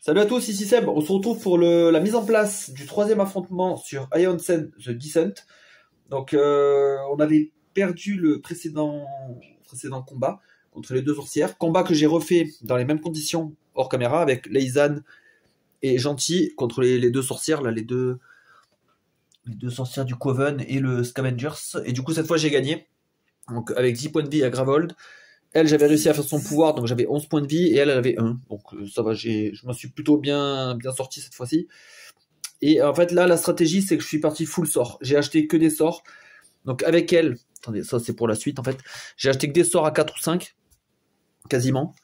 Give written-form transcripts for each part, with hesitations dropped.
Salut à tous, ici Seb. On se retrouve pour la mise en place du troisième affrontement sur Ion Sen The Descent. Donc, on avait perdu le précédent combat contre les deux sorcières. Combat que j'ai refait dans les mêmes conditions hors caméra avec Leizan et Gentil contre les deux sorcières, là, les deux sorcières du Coven et le Scavengers. Et du coup, cette fois, j'ai gagné. Donc, avec 10 points de vie à Gravold. Elle, j'avais réussi à faire son pouvoir, donc j'avais 11 points de vie, et elle avait 1. Donc ça va, je m'en suis plutôt bien sorti cette fois-ci. Et en fait, là, la stratégie, c'est que je suis parti full sort. J'ai acheté que des sorts. Donc avec elle, attendez, ça c'est pour la suite en fait. J'ai acheté que des sorts à 4 ou 5, quasiment.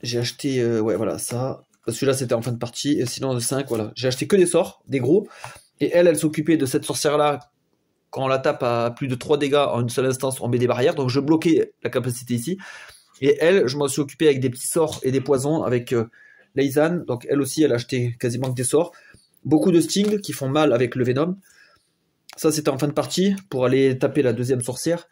J'ai acheté, ouais, voilà, ça. Celui-là, c'était en fin de partie, et sinon, 5, voilà. J'ai acheté que des sorts, des gros. Et elle s'occupait de cette sorcière-là. Quand on la tape à plus de 3 dégâts en une seule instance, on met des barrières. Donc je bloquais la capacité ici. Et elle, je m'en suis occupé avec des petits sorts et des poisons avec Leizan. Donc elle aussi, elle a acheté quasiment que des sorts. Beaucoup de stings qui font mal avec le Venom. Ça, c'était en fin de partie pour aller taper la deuxième sorcière.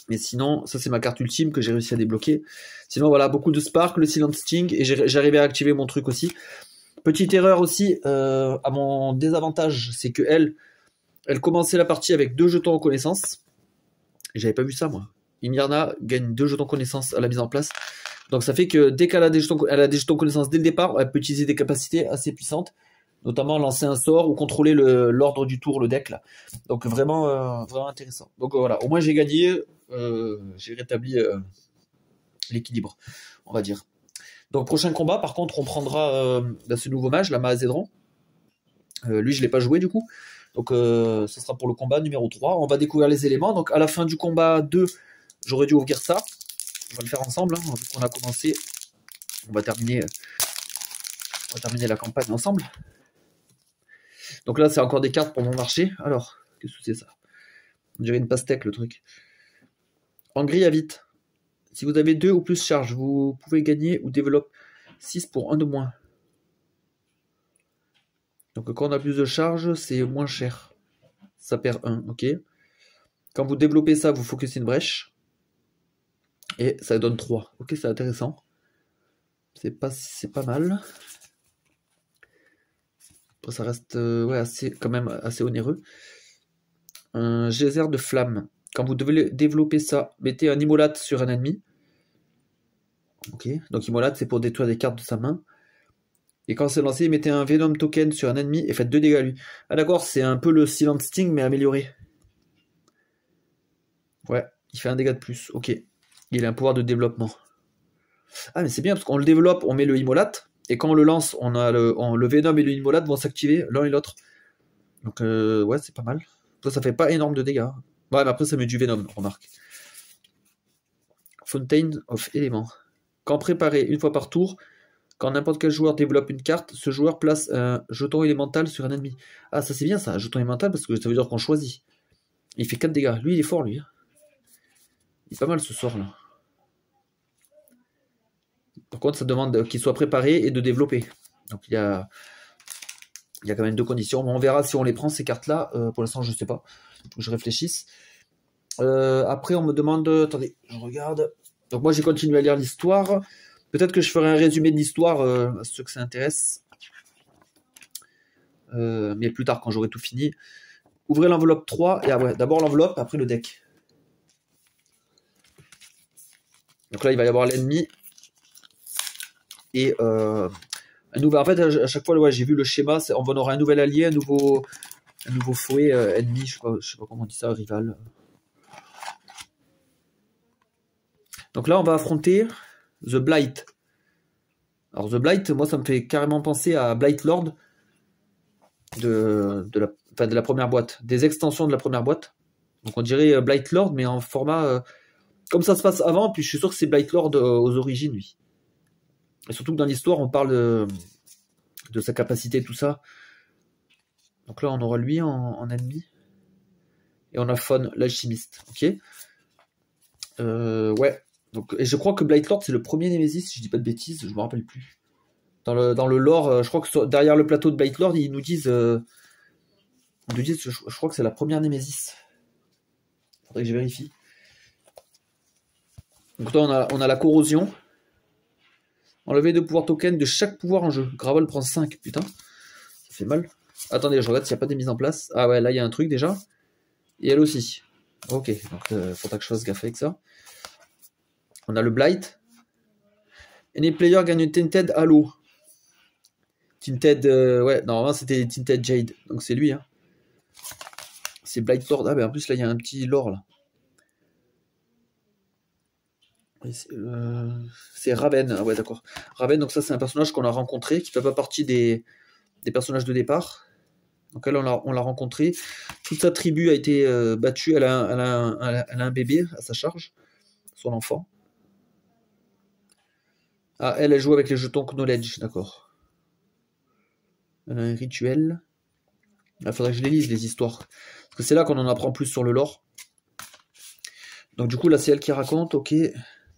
Mais sinon, ça c'est ma carte ultime que j'ai réussi à débloquer. Sinon, voilà, beaucoup de spark, le silent sting. Et j'arrivais à activer mon truc aussi. Petite erreur aussi, à mon désavantage, c'est que elle commençait la partie avec 2 jetons en connaissance. Et j'avais pas vu ça, moi. Imirna gagne 2 jetons connaissance à la mise en place. Donc ça fait que dès qu'elle a des jetons connaissance dès le départ, elle peut utiliser des capacités assez puissantes. Notamment lancer un sort ou contrôler l'ordre du tour, le deck là. Donc vraiment, vraiment intéressant. Donc voilà, au moins j'ai gagné. J'ai rétabli l'équilibre, on va dire. Donc prochain combat, par contre, on prendra ce nouveau mage, la Mahazedran. Lui, je l'ai pas joué du coup. Donc ce sera pour le combat numéro 3. On va découvrir les éléments. Donc à la fin du combat 2, j'aurais dû ouvrir ça. On va le faire ensemble, hein, vu qu'on a commencé. On va terminer la campagne ensemble. Donc là, c'est encore des cartes pour mon marché. Alors, qu'est-ce que c'est ça? On dirait une pastèque, le truc. En gris à vite. Si vous avez 2 ou plus charges, vous pouvez gagner ou développer 6 pour 1 de moins. Donc quand on a plus de charges, c'est moins cher. Ça perd 1, ok. Quand vous développez ça, vous focusez une brèche. Et ça donne 3. Ok, c'est intéressant. C'est pas mal. Après, ça reste ouais, quand même assez onéreux. Un geyser de flamme. Quand vous devez développer ça, mettez un immolate sur un ennemi. Ok, donc immolate, c'est pour détruire des cartes de sa main. Et quand c'est lancé, mettez un Venom token sur un ennemi et faites 2 dégâts à lui. Ah d'accord, c'est un peu le Silent Sting, mais amélioré. Ouais, il fait un dégât de plus. Ok. Il a un pouvoir de développement. Ah, mais c'est bien, parce qu'on le développe, on met le immolate. Et quand on le lance, on a le Venom et le immolate vont s'activer l'un et l'autre. Donc, ouais, c'est pas mal. Ça fait pas énorme de dégâts. Ouais, mais après, ça met du Venom, remarque. Fountain of Element. Quand préparé une fois par tour, quand n'importe quel joueur développe une carte, ce joueur place un jeton élémental sur un ennemi. Ah, ça c'est bien ça, un jeton élémental, parce que ça veut dire qu'on choisit. Il fait 4 dégâts. Lui, il est fort, lui. Il est pas mal ce sort-là. Par contre, ça demande qu'il soit préparé et de développer. Donc il y a quand même 2 conditions. Bon, on verra si on les prend, ces cartes-là. Pour l'instant, je ne sais pas. Faut que je réfléchisse. Après, on me demande... Attendez, je regarde. Donc moi, j'ai continué à lire l'histoire. Peut-être que je ferai un résumé de l'histoire à ceux que ça intéresse. Mais plus tard, quand j'aurai tout fini. Ouvrez l'enveloppe 3. Et ouais, d'abord l'enveloppe, après le deck. Donc là, il va y avoir l'ennemi. Et un nouvel. En fait, à chaque fois, ouais, j'ai vu le schéma. On aura un nouvel allié, un nouveau fouet ennemi. Je sais pas comment on dit ça, rival. Donc là, on va affronter The Blight. Alors The Blight, moi, ça me fait carrément penser à Blight Lord de la première boîte, des extensions de la première boîte. Donc on dirait Blight Lord, mais en format comme ça se passe avant. Puis je suis sûr que c'est Blight Lord aux origines, lui. Et surtout que dans l'histoire, on parle de sa capacité, tout ça. Donc là, on aura lui en ennemi. Et on a Fawn, l'alchimiste. Ok. Ouais. Donc, et je crois que Blight Lord, c'est le premier Nemesis, si je dis pas de bêtises, je me rappelle plus. Dans le lore, je crois que derrière le plateau de Blight Lord, ils nous disent... je crois que c'est la première Nemesis. Faudrait que je vérifie. Donc là, on a la corrosion. Enlever 2 pouvoirs tokens de chaque pouvoir en jeu. Gravel prend 5, putain. Ça fait mal. Attendez, je regarde s'il n'y a pas des mises en place. Ah ouais, là il y a un truc déjà. Et elle aussi. Ok, donc faudra que je fasse gaffe avec ça. On a le Blight. Any player gagne une Tinted Halo. Tinted, ouais, normalement c'était Tinted Jade. Donc c'est lui, hein. C'est Blight Lord. Ah ben en plus là il y a un petit lore là. C'est Raven, ah ouais d'accord. Raven, donc ça c'est un personnage qu'on a rencontré, qui fait pas partie des personnages de départ. Donc elle, on l'a rencontré. Toute sa tribu a été battue, elle a un bébé à sa charge, son enfant. Ah, elle joue avec les jetons Knowledge, d'accord. Elle a un rituel. Il faudrait que je les lise, les histoires. Parce que c'est là qu'on en apprend plus sur le lore. Donc du coup, là c'est elle qui raconte, ok.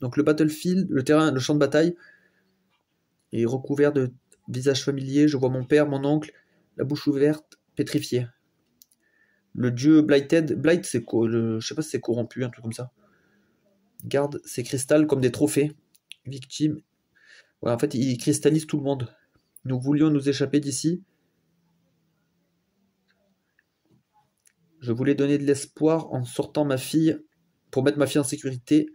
Donc le battlefield, le terrain, le champ de bataille est recouvert de visages familiers. Je vois mon père, mon oncle, la bouche ouverte, pétrifiée. Le dieu Blighted, Blight, c'est je sais pas si c'est corrompu, un truc comme ça. Garde ses cristals comme des trophées. Victime. Ouais, en fait, il cristallise tout le monde. Nous voulions nous échapper d'ici. Je voulais donner de l'espoir en sortant ma fille pour mettre ma fille en sécurité.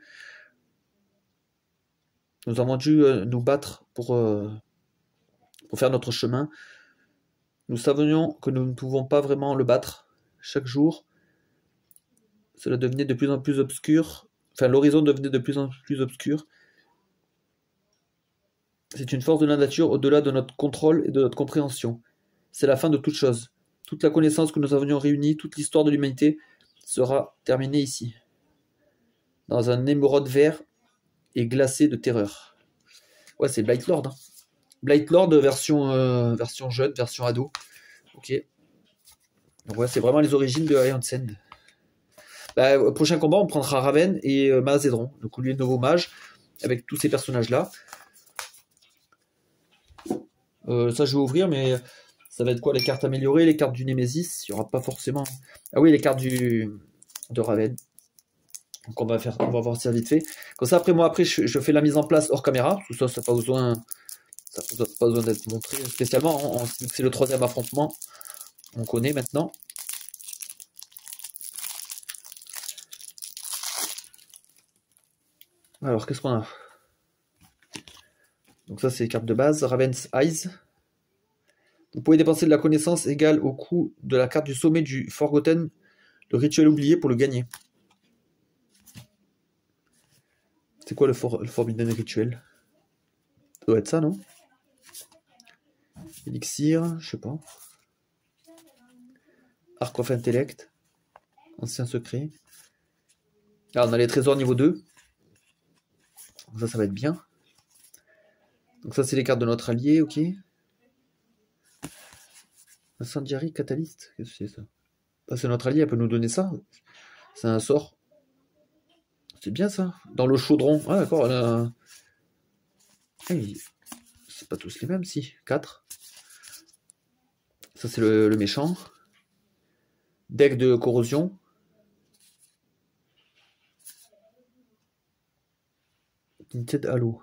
Nous avons dû nous battre pour faire notre chemin. Nous savions que nous ne pouvons pas vraiment le battre. Chaque jour, cela devenait de plus en plus obscur. Enfin, l'horizon devenait de plus en plus obscur. C'est une force de la nature au-delà de notre contrôle et de notre compréhension. C'est la fin de toute chose. Toute la connaissance que nous avions réunie, toute l'histoire de l'humanité sera terminée ici. Dans un émeraude vert et glacé de terreur. Ouais, c'est Blight Lord. Hein. Blight Lord version jeune, version ado. Ok. Donc ouais, c'est vraiment les origines de Iron Sand. Bah, au prochain combat, on prendra Raven et Mazedron. Donc lui, le nouveau mage, avec tous ces personnages-là. Ça, je vais ouvrir, mais ça va être quoi? Les cartes améliorées, les cartes du Nemesis. Il n'y aura pas forcément... Ah oui, les cartes de Raven. Donc on va voir ça vite fait. Comme ça, après, je fais la mise en place hors caméra. Tout ça, ça n'a pas besoin... Ça n'a pas besoin d'être montré spécialement. C'est le 3e affrontement. On connaît maintenant. Alors, qu'est-ce qu'on a? Donc ça, c'est les cartes de base. Raven's Eyes. Vous pouvez dépenser de la connaissance égale au coût de la carte du sommet du Forgotten, le rituel oublié, pour le gagner. C'est quoi le Forbidden Rituel? Ça doit être ça, non? Elixir, je sais pas. Arc of Intellect. Ancien secret. Là, on a les trésors niveau 2. Donc ça va être bien. Donc ça, c'est les cartes de notre allié, ok. Incendiary Catalyst, qu'est-ce que c'est ça? Ah, c'est notre allié, elle peut nous donner ça. C'est un sort. C'est bien ça. Dans le chaudron. Ah d'accord, elle a... Hey, c'est pas tous les mêmes, si. 4. Ça, c'est le méchant. Deck de corrosion. Tinted Halo.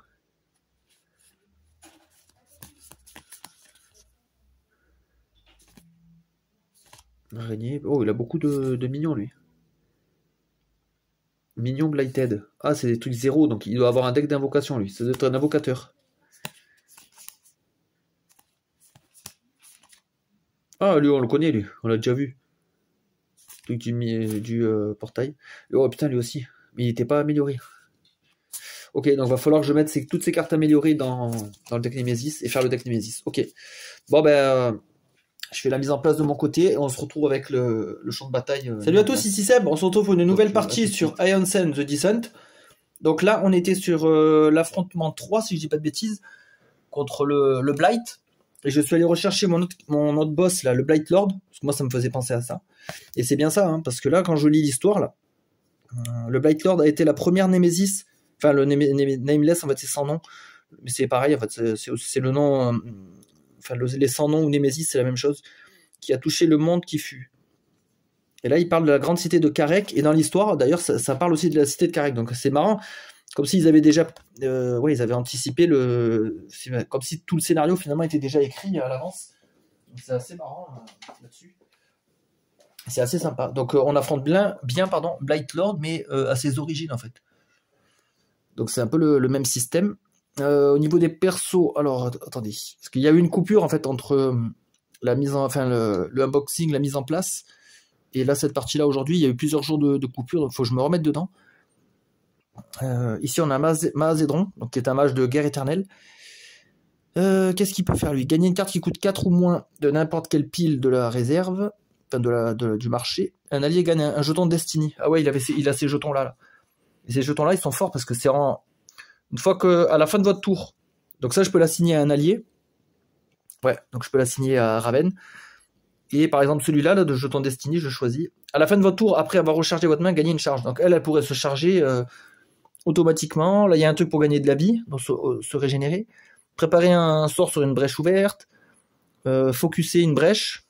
Araignée. Oh, il a beaucoup de minions, lui. Minion Blighted. Ah, c'est des trucs 0, donc il doit avoir un deck d'invocation, lui. Ça doit être un invocateur. Ah, lui, on le connaît, lui. On l'a déjà vu. Truc du portail. Oh, putain, lui aussi. Mais il n'était pas amélioré. Ok, donc va falloir que je mette toutes ces cartes améliorées dans le deck Nemesis et faire le deck Nemesis. Ok. Bon, ben... je fais la mise en place de mon côté et on se retrouve avec le champ de bataille. Salut à tous, ici Seb, on se retrouve pour une nouvelle partie sur Iron Sand The Descent. Donc là, on était sur l'affrontement 3, si je dis pas de bêtises, contre le Blight. Et je suis allé rechercher mon autre boss, là, le Blight Lord, parce que moi ça me faisait penser à ça. Et c'est bien ça, hein, parce que là, quand je lis l'histoire, là, le Blight Lord a été la première Nemesis, enfin le Nameless, en fait c'est sans nom, mais c'est pareil, en fait c'est le nom... Enfin, les sans noms ou Némésis, c'est la même chose, qui a touché le monde qui fut. Et là, il parle de la grande cité de Karek, et dans l'histoire, d'ailleurs, ça parle aussi de la cité de Karek. Donc c'est marrant Comme s'ils avaient déjà, ouais, ils avaient anticipé comme si tout le scénario finalement était déjà écrit à l'avance. C'est assez marrant là-dessus. C'est assez sympa. Donc on affronte bien Blight Lord, mais à ses origines en fait. Donc c'est un peu le même système. Au niveau des persos, alors attendez, parce qu'il y a eu une coupure en fait entre le unboxing, la mise en place, et là cette partie-là aujourd'hui, il y a eu plusieurs jours de coupure, donc il faut que je me remette dedans. Ici on a Mahazedron, donc qui est un mage de guerre éternelle. Qu'est-ce qu'il peut faire lui? Gagner une carte qui coûte 4 ou moins de n'importe quelle pile de la réserve, enfin du marché. Un allié gagne un jeton de Destiny. Ah ouais, il a ces jetons là. Et ces jetons là ils sont forts parce que c'est une fois à la fin de votre tour. Donc ça je peux l'assigner à un allié. Ouais, donc je peux l'assigner à Raven. Et par exemple celui-là là, de jeton Destiny, je choisis. À la fin de votre tour, après avoir rechargé votre main, gagner une charge. Donc elle pourrait se charger automatiquement. Là il y a un truc pour gagner de la vie, donc se régénérer. Préparer un sort sur une brèche ouverte, focuser une brèche,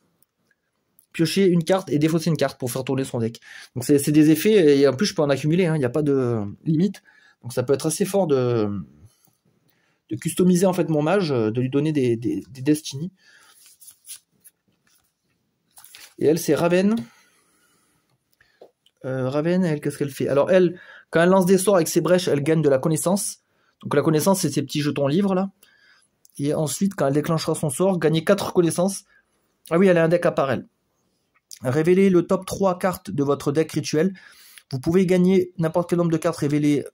piocher une carte et défausser une carte pour faire tourner son deck. Donc c'est des effets, et en plus je peux en accumuler, il n'y a pas de limite. Donc ça peut être assez fort de customiser en fait mon mage, de lui donner des Destiny. Et elle c'est Raven. Raven, elle, qu'est-ce qu'elle fait? Alors elle, quand elle lance des sorts avec ses brèches, elle gagne de la connaissance. Donc la connaissance, c'est ces petits jetons livres là. Et ensuite, quand elle déclenchera son sort, gagner 4 connaissances. Ah oui, elle a un deck à part elle. Révélez le top 3 cartes de votre deck rituel. Vous pouvez gagner n'importe quel nombre de cartes révélées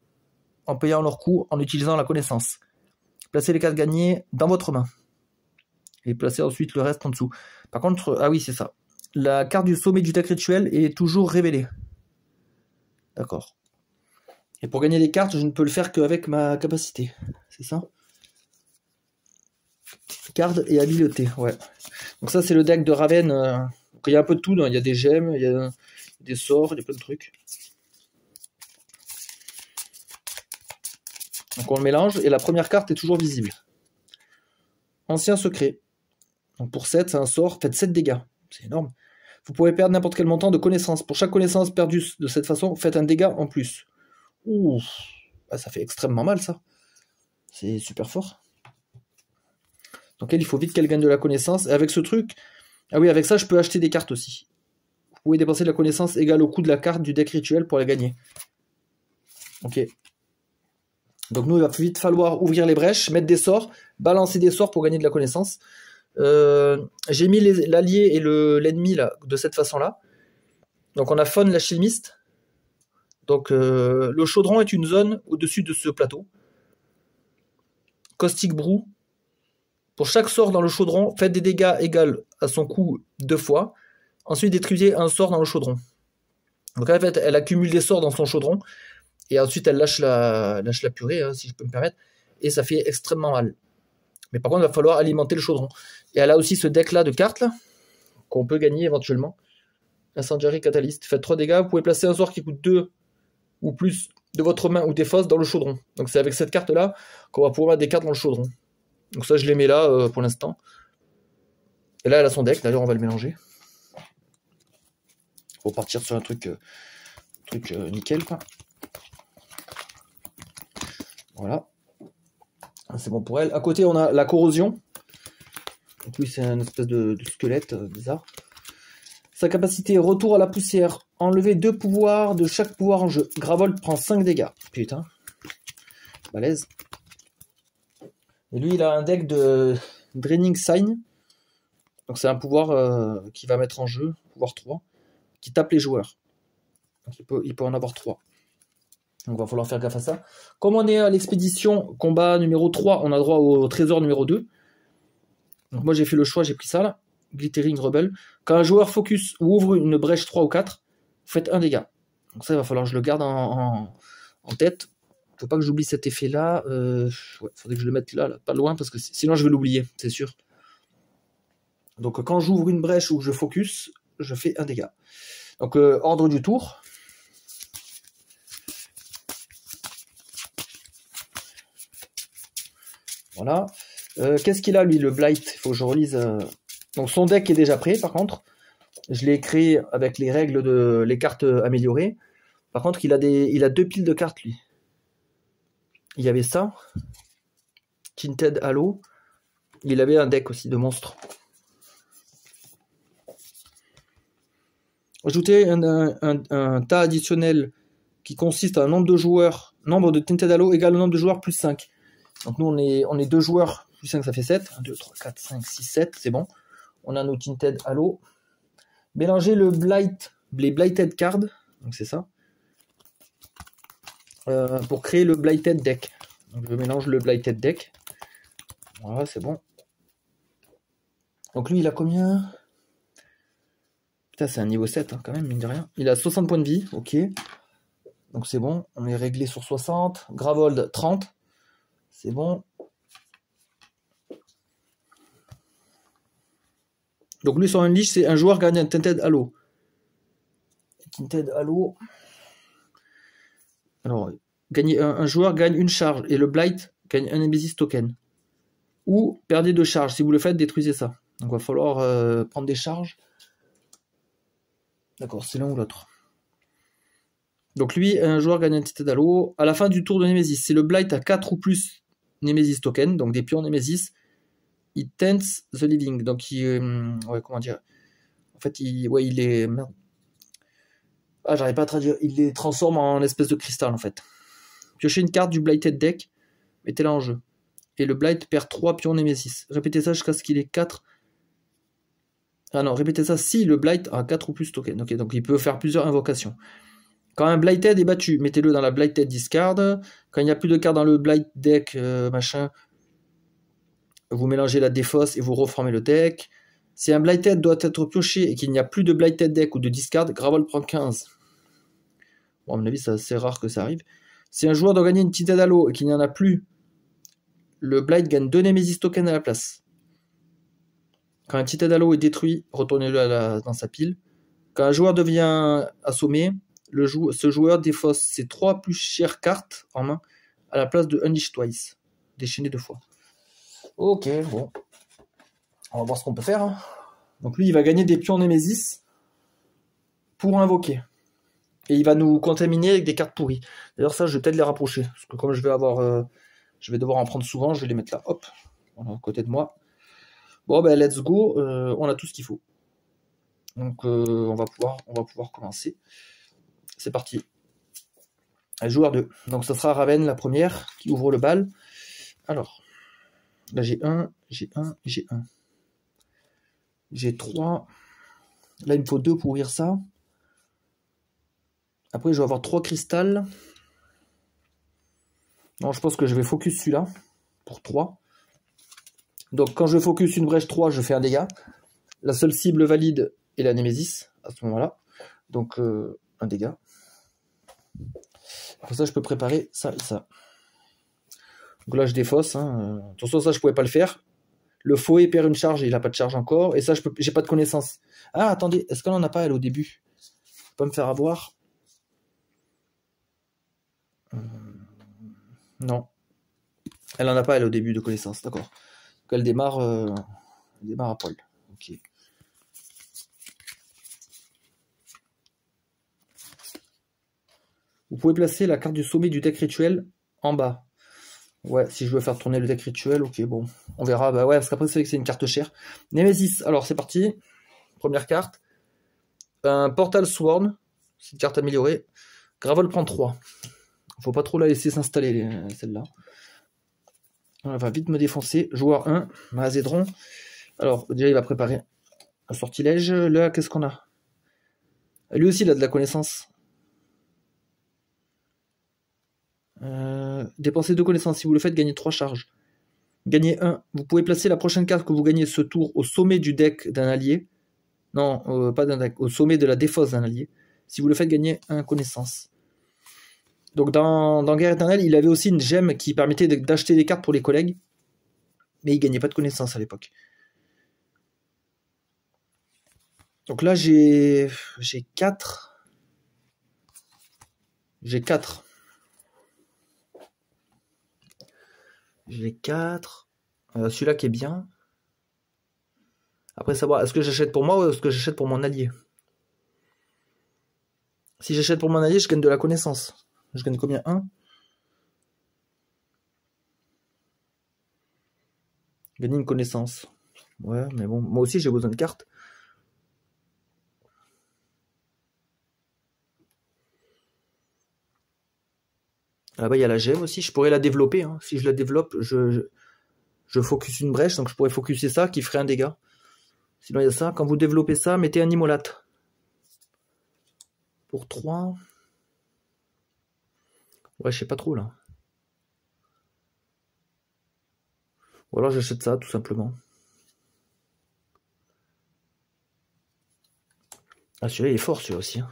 en payant leur coût en utilisant la connaissance. Placez les cartes gagnées dans votre main. Et placez ensuite le reste en dessous. Par contre, ah oui, c'est ça. La carte du sommet du deck rituel est toujours révélée. D'accord. Et pour gagner des cartes, je ne peux le faire qu'avec ma capacité. C'est ça? Carte et habileté, ouais. Donc ça, c'est le deck de Raven. Il y a un peu de tout. Il y a des gemmes, il y a des sorts, il y a plein de trucs. Donc on le mélange et la première carte est toujours visible. Ancien secret. Donc pour 7, c'est un sort. Faites 7 dégâts. C'est énorme. Vous pouvez perdre n'importe quel montant de connaissances. Pour chaque connaissance perdue de cette façon, faites un dégât en plus. Ouh, ah, ça fait extrêmement mal ça. C'est super fort. Donc elle, il faut vite qu'elle gagne de la connaissance. Et avec ce truc, ah oui, avec ça, je peux acheter des cartes aussi. Vous pouvez dépenser de la connaissance égale au coût de la carte du deck rituel pour la gagner. Ok. Donc nous, il va vite falloir ouvrir les brèches, mettre des sorts, balancer des sorts pour gagner de la connaissance. J'ai mis l'allié et l'ennemi là de cette façon-là. Donc on a Faune l'alchimiste. Donc le chaudron est une zone au-dessus de ce plateau. Caustic Brew. Pour chaque sort dans le chaudron, faites des dégâts égaux à son coût 2 fois. Ensuite, détruisez un sort dans le chaudron. Donc en fait, elle accumule des sorts dans son chaudron. Et ensuite, elle lâche la purée, hein, si je peux me permettre. Et ça fait extrêmement mal. Mais par contre, il va falloir alimenter le chaudron. Et elle a aussi ce deck-là de cartes, là, qu'on peut gagner éventuellement. Incendiary Catalyst. Faites 3 dégâts. Vous pouvez placer un sort qui coûte 2 ou plus de votre main ou des fosses dans le chaudron. Donc c'est avec cette carte-là qu'on va pouvoir mettre des cartes dans le chaudron. Donc ça, je les mets là pour l'instant. Et là, elle a son deck. D'ailleurs, on va le mélanger. Pour partir sur un truc nickel, quoi. Voilà. C'est bon pour elle. À côté, on a la corrosion. Donc oui, c'est une espèce de squelette bizarre. Sa capacité retour à la poussière. Enlever 2 pouvoirs de chaque pouvoir en jeu. Gravold prend 5 dégâts. Putain. Balèze. Et lui, il a un deck de Draining Sign. Donc c'est un pouvoir qui va mettre en jeu, pouvoir 3, qui tape les joueurs. Donc il peut en avoir 3. Donc il va falloir faire gaffe à ça. Comme on est à l'expédition combat numéro 3, on a droit au trésor numéro 2. Donc moi j'ai fait le choix, j'ai pris ça là. Glittering Rebel. Quand un joueur focus ou ouvre une brèche 3 ou 4, vous faites un dégât. Donc ça, il va falloir que je le garde en tête. Faut pas que j'oublie cet effet-là. Ouais, faudrait que je le mette là, pas loin, parce que sinon je vais l'oublier, c'est sûr. Donc quand j'ouvre une brèche ou que je focus, je fais un dégât. Donc ordre du tour. Voilà. Qu'est-ce qu'il a lui, le Blight? Il faut que je relise. Donc son deck est déjà prêt, par contre. Je l'ai créé avec les règles de les cartes améliorées. Par contre, il a 2 piles de cartes, lui. il y avait ça. Tinted Halo. Il avait un deck aussi de monstres. Ajouter un tas additionnel qui consiste à un nombre de joueurs, nombre de Tinted Halo égale au nombre de joueurs plus 5. Donc nous on est 2 joueurs, plus 5 ça fait 7. 1, 2, 3, 4, 5, 6, 7, c'est bon. On a nos Tinted Halo. Mélanger le Blight, les Blighted Cards, donc c'est ça, pour créer le Blighted Deck. Donc je mélange le Blighted Deck. Voilà, c'est bon. Donc lui il a combien? Putain, c'est un niveau 7 hein, quand même, mine de rien. Il a 60 points de vie, ok. Donc c'est bon, on est réglé sur 60. Gravold 30, c'est bon. Donc lui sur un liche, c'est un joueur gagne un Tinted Halo. Tinted Halo. Alors, un joueur gagne une charge et le Blight gagne un Nemesis token. Ou perdez 2 charges. Si vous le faites, détruisez ça. Donc il va falloir prendre des charges. D'accord, c'est l'un ou l'autre. Donc lui, un joueur gagne un Tinted Halo. À la fin du tour de Nemesis, si le Blight a 4 ou plus Nemesis token, donc des pions Nemesis, il tense the living. Donc ouais, comment dire. En fait, il est... Merde. Ah, j'arrive pas à traduire. Il les transforme en espèce de cristal, en fait. Piochez une carte du Blighted Deck, mettez-la en jeu. Et le Blight perd 3 pions Nemesis. Répétez ça jusqu'à ce qu'il ait 4. Ah non, répétez ça si le Blight a 4 ou plus tokens. Ok, donc il peut faire plusieurs invocations. Quand un Blighted est battu, mettez-le dans la Blighted Discard. Quand il n'y a plus de cartes dans le Blight Deck, machin, vous mélangez la défausse et vous reformez le deck. Si un Blighted doit être pioché et qu'il n'y a plus de Blighted Deck ou de Discard, Gravold prend 15. Bon, à mon avis, c'est assez rare que ça arrive. Si un joueur doit gagner une Tinted Halo et qu'il n'y en a plus, le Blight gagne 2 Nemesis tokens à la place. Quand un Tinted Halo est détruit, retournez-le dans sa pile. Quand un joueur devient assommé, ce joueur défausse ses 3 plus chères cartes en main à la place de Unleash Twice. Déchaîner 2 fois. Ok, bon. On va voir ce qu'on peut faire. Hein. Donc lui, il va gagner des pions Nemesis pour invoquer. Et il va nous contaminer avec des cartes pourries. D'ailleurs, ça, je vais peut-être les rapprocher. Parce que comme je vais devoir en prendre souvent, je vais les mettre là. Hop, voilà, à côté de moi. Bon, ben, let's go. On a tout ce qu'il faut. Donc, on va pouvoir commencer. C'est parti. Allez, joueur 2. Donc, ça sera Raven, la première, qui ouvre le bal. Alors, là, j'ai 1, j'ai 1, j'ai 1. J'ai 3. Là, il me faut 2 pour ouvrir ça. Après, je vais avoir 3 cristals. Non, je pense que je vais focus celui-là pour 3. Donc, quand je focus une brèche 3, je fais un dégât. La seule cible valide est la Nemesis à ce moment-là. Donc, un dégât. Pour ça, je peux préparer ça et ça. Donc là, je défausse. Hein. Attention, ça, je pouvais pas le faire. Le faux perd une charge et il n'a pas de charge encore. Et ça, j'ai pas de connaissance. Ah, attendez, est-ce qu'elle en a pas, elle, au début? Faut pas me faire avoir. Non. Elle en a pas, elle, au début de connaissance. D'accord. Donc elle démarre à poil. Ok. Vous pouvez placer la carte du sommet du deck rituel en bas. Ouais, si je veux faire tourner le deck rituel, ok, bon. On verra. Bah ouais, parce qu'après, c'est vrai que c'est une carte chère. Nemesis, alors c'est parti. Première carte. Un Portal Sworn. C'est une carte améliorée. Gravold prend 3. Faut pas trop la laisser s'installer, celle-là. On va vite me défoncer. Joueur 1, Mazedron. Alors, déjà, il va préparer un sortilège. Là, qu'est-ce qu'on a? Lui aussi, il a de la connaissance. Dépensez 2 connaissances. Si vous le faites, gagnez 3 charges. Gagnez 1. Vous pouvez placer la prochaine carte que vous gagnez ce tour au sommet du deck d'un allié. Non, pas d'un deck. Au sommet de la défausse d'un allié. Si vous le faites, gagnez 1 connaissance. Donc dans Guerre éternelle, il avait aussi une gemme qui permettait d'acheter des cartes pour les collègues. Mais il gagnait pas de connaissances à l'époque. Donc là, j'ai 4. J'ai 4. J'ai 4. Celui-là qui est bien. Après, savoir, est-ce que j'achète pour moi ou est-ce que j'achète pour mon allié? Si j'achète pour mon allié, je gagne de la connaissance. Je gagne combien? 1. Gagner une connaissance. Ouais, mais bon, moi aussi j'ai besoin de cartes. Là-bas, il y a la gemme aussi. Je pourrais la développer. Hein. Si je la développe, je focus une brèche. Donc, je pourrais focuser ça qui ferait un dégât. Sinon, il y a ça. Quand vous développez ça, mettez un immolate. Pour 3. Ouais, je sais pas trop, là. Ou alors, j'achète ça, tout simplement. Ah, celui-là, il est fort, celui-là aussi. Hein.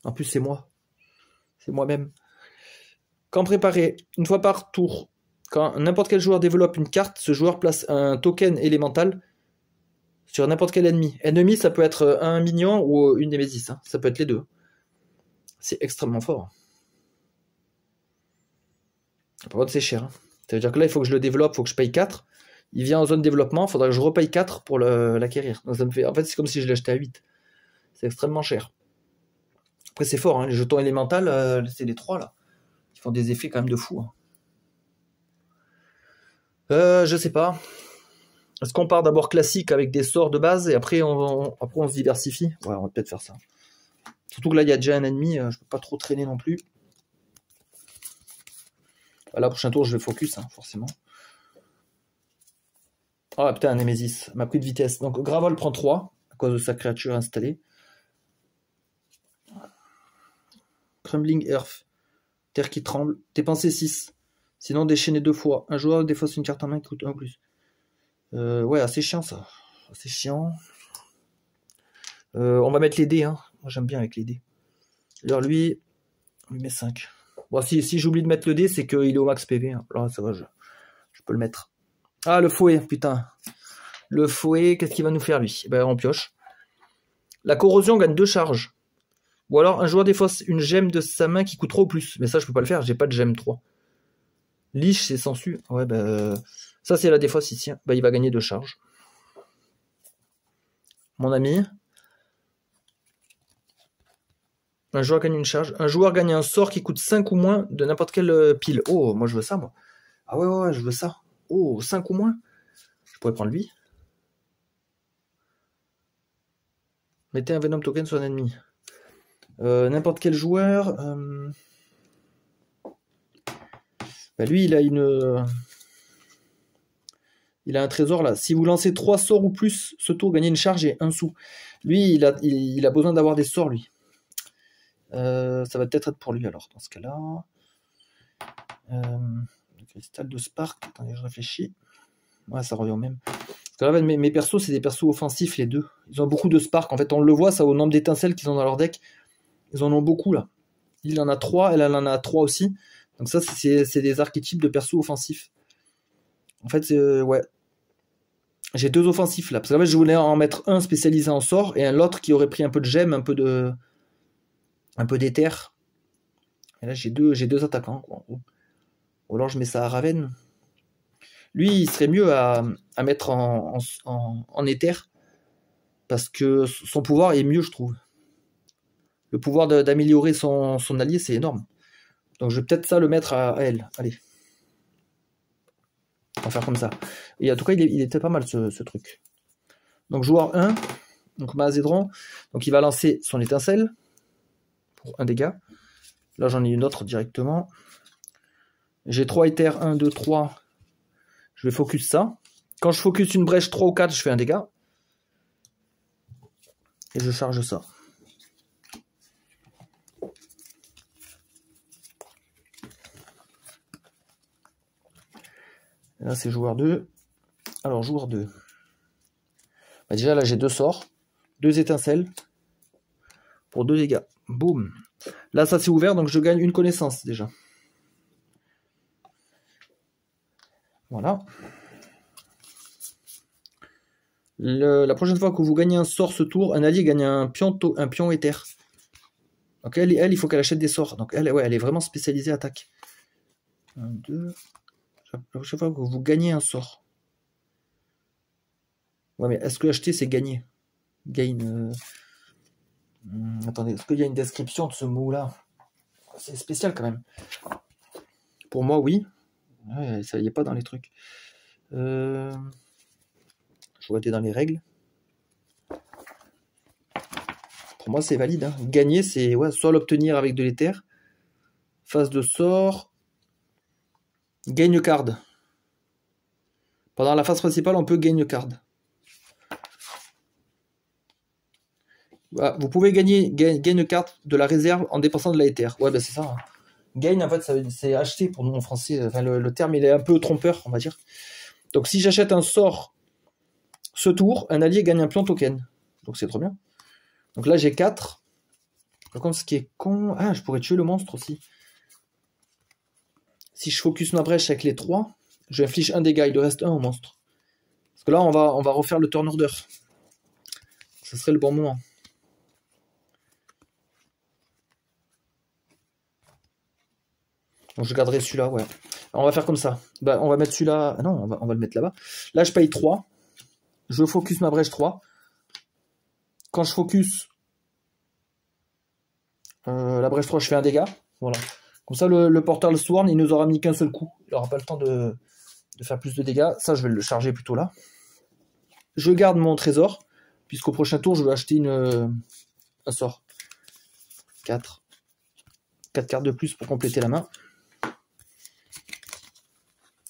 En plus, c'est moi. C'est moi-même. Quand préparé, une fois par tour, quand n'importe quel joueur développe une carte, ce joueur place un token élémental sur n'importe quel ennemi. Ennemi, ça peut être un minion ou une némésis. Hein. Ça peut être les deux. C'est extrêmement fort. Par contre, c'est cher. Hein. Ça veut dire que là, il faut que je le développe, il faut que je paye 4. Il vient en zone développement, il faudra que je repaye 4 pour l'acquérir. Donc ça me fait... En fait, c'est comme si je l'achetais à 8. C'est extrêmement cher. Après, c'est fort. Hein. Les jetons élémentales, c'est les 3 là. Ils font des effets quand même de fou. Hein. Je sais pas. Est-ce qu'on part d'abord classique avec des sorts de base et après on se diversifie? Ouais, on va peut-être faire ça. Surtout que là, il y a déjà un ennemi, je peux pas trop traîner non plus. Là, prochain tour, je vais focus, hein, forcément. Ah, putain, un Némésis m'a pris de vitesse. Donc, Gravol prend 3 à cause de sa créature installée. Crumbling Earth. Terre qui tremble. Dépensez 6. Sinon, déchaîner 2 fois. Un joueur défausse une carte en main qui coûte 1 plus. Ouais, assez chiant, ça. Assez chiant. On va mettre les dés, hein. Moi, j'aime bien avec les dés. Alors, lui, on lui met 5. Bon, si j'oublie de mettre le dé, c'est qu'il est au max PV. Hein. Alors, ça va, je peux le mettre. Ah, le fouet, putain. Le fouet, qu'est-ce qu'il va nous faire, lui? Ben, on pioche. La corrosion gagne 2 charges. Ou alors, un joueur défausse une gemme de sa main qui coûte 3 ou plus. Mais ça, je peux pas le faire, j'ai pas de gemme 3. Liche, c'est sensu. Ouais, ben... ça, c'est la défausse ici. Ben, il va gagner 2 charges. Mon ami. Un joueur gagne une charge. Un joueur gagne un sort qui coûte 5 ou moins de n'importe quelle pile. Oh, moi, je veux ça, moi. Ah ouais, je veux ça. Oh, 5 ou moins. Je pourrais prendre lui. Mettez un Venom token sur un ennemi. N'importe quel joueur. Bah lui, il a un trésor là. Si vous lancez 3 sorts ou plus, ce tour, gagnez une charge et 1 sou. Lui, il a besoin d'avoir des sorts, lui. Ça va peut-être être pour lui alors, dans ce cas-là. Le cristal de Spark. Attendez, je réfléchis. Ouais, ça revient au même. Parce que là, mes persos, c'est des persos offensifs, les deux. Ils ont beaucoup de Spark. En fait, on le voit, ça, au nombre d'étincelles qu'ils ont dans leur deck. Ils en ont beaucoup, là. Il en a 3, elle en a 3 aussi. Donc ça, c'est des archétypes de persos offensifs. En fait, ouais. J'ai 2 offensifs, là. Parce qu'en fait, je voulais en mettre un spécialisé en sort et un autre qui aurait pris un peu de gemme, un peu d'éther. Et là, j'ai deux attaquants, quoi, en gros. Ou alors, je mets ça à Raven. Lui, il serait mieux à mettre en éther. Parce que son pouvoir est mieux, je trouve. Le pouvoir d'améliorer son allié, c'est énorme. Donc je vais peut-être ça le mettre à elle. Allez. On va faire comme ça. Et en tout cas, il était pas mal ce truc. Donc joueur 1. Donc Mazedron. Donc il va lancer son étincelle. Pour 1 dégât. Là j'en ai une autre directement. J'ai 3 éthers. 1, 2, 3. Je vais focus ça. Quand je focus une brèche 3 ou 4, je fais 1 dégât. Et je charge ça. Et là, c'est joueur 2. Alors, joueur 2. Bah, déjà, là, j'ai 2 sorts. 2 étincelles. Pour 2 dégâts. Boum. Là, ça s'est ouvert, donc je gagne une connaissance, déjà. Voilà. La prochaine fois que vous gagnez un sort ce tour, un allié gagne un pion éther. Donc, elle, il faut qu'elle achète des sorts. Donc, elle est vraiment spécialisée attaque. 1, 2... La prochaine fois que vous gagnez un sort. Ouais, mais est-ce que acheter, c'est gagner? Gain. Attendez, est-ce qu'il y a une description de ce mot-là? C'est spécial quand même. Pour moi, oui. Ouais, ça y est pas dans les trucs. Je regardais dans les règles. Pour moi, c'est valide. Hein. Gagner, c'est ouais, soit l'obtenir avec de l'éther. Phase de sort. Gagne card. Pendant la phase principale, on peut gagne card. Voilà, vous pouvez gagner gagne carte de la réserve en dépensant de la éther. Ouais, ben c'est ça. Hein. Gain, en fait, c'est acheter pour nous en français. Enfin, le terme, il est un peu trompeur, on va dire. Donc, si j'achète un sort ce tour, un allié gagne un pion token. Donc, c'est trop bien. Donc là, j'ai 4. Par contre, ce qui est con... Ah, je pourrais tuer le monstre aussi. Si je focus ma brèche avec les 3, je inflige un dégât. Il lui reste 1 au monstre. Parce que là, on va refaire le turn order. Ce serait le bon moment. Donc je garderai celui-là, ouais. Alors, on va faire comme ça. Bah, on va mettre celui-là... Ah non, on va le mettre là-bas. Là, je paye 3. Je focus ma brèche 3. Quand je focus la brèche 3, je fais un dégât. Voilà. Comme ça, le Portal Sworn, il nous aura mis qu'un seul coup. Il n'aura pas le temps de faire plus de dégâts. Ça, je vais le charger plutôt là. Je garde mon trésor, puisqu'au prochain tour, je vais acheter un sort. 4. 4 cartes de plus pour compléter la main.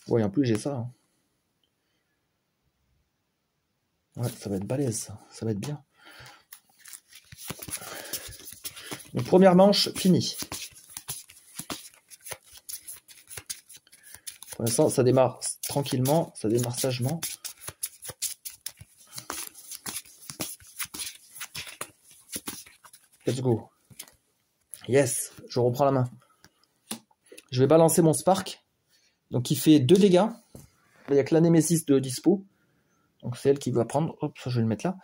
Ouais, en plus, j'ai ça. Hein. Ouais, ça va être balèze, ça. Ça va être bien. Donc, première manche, finie. Pour l'instant, ça démarre tranquillement, ça démarre sagement. Let's go. Yes, je reprends la main. Je vais balancer mon Spark. Donc, il fait 2 dégâts. Là, il n'y a que la Némésis de dispo. Donc, c'est elle qui va prendre. Hop, ça, je vais le mettre là.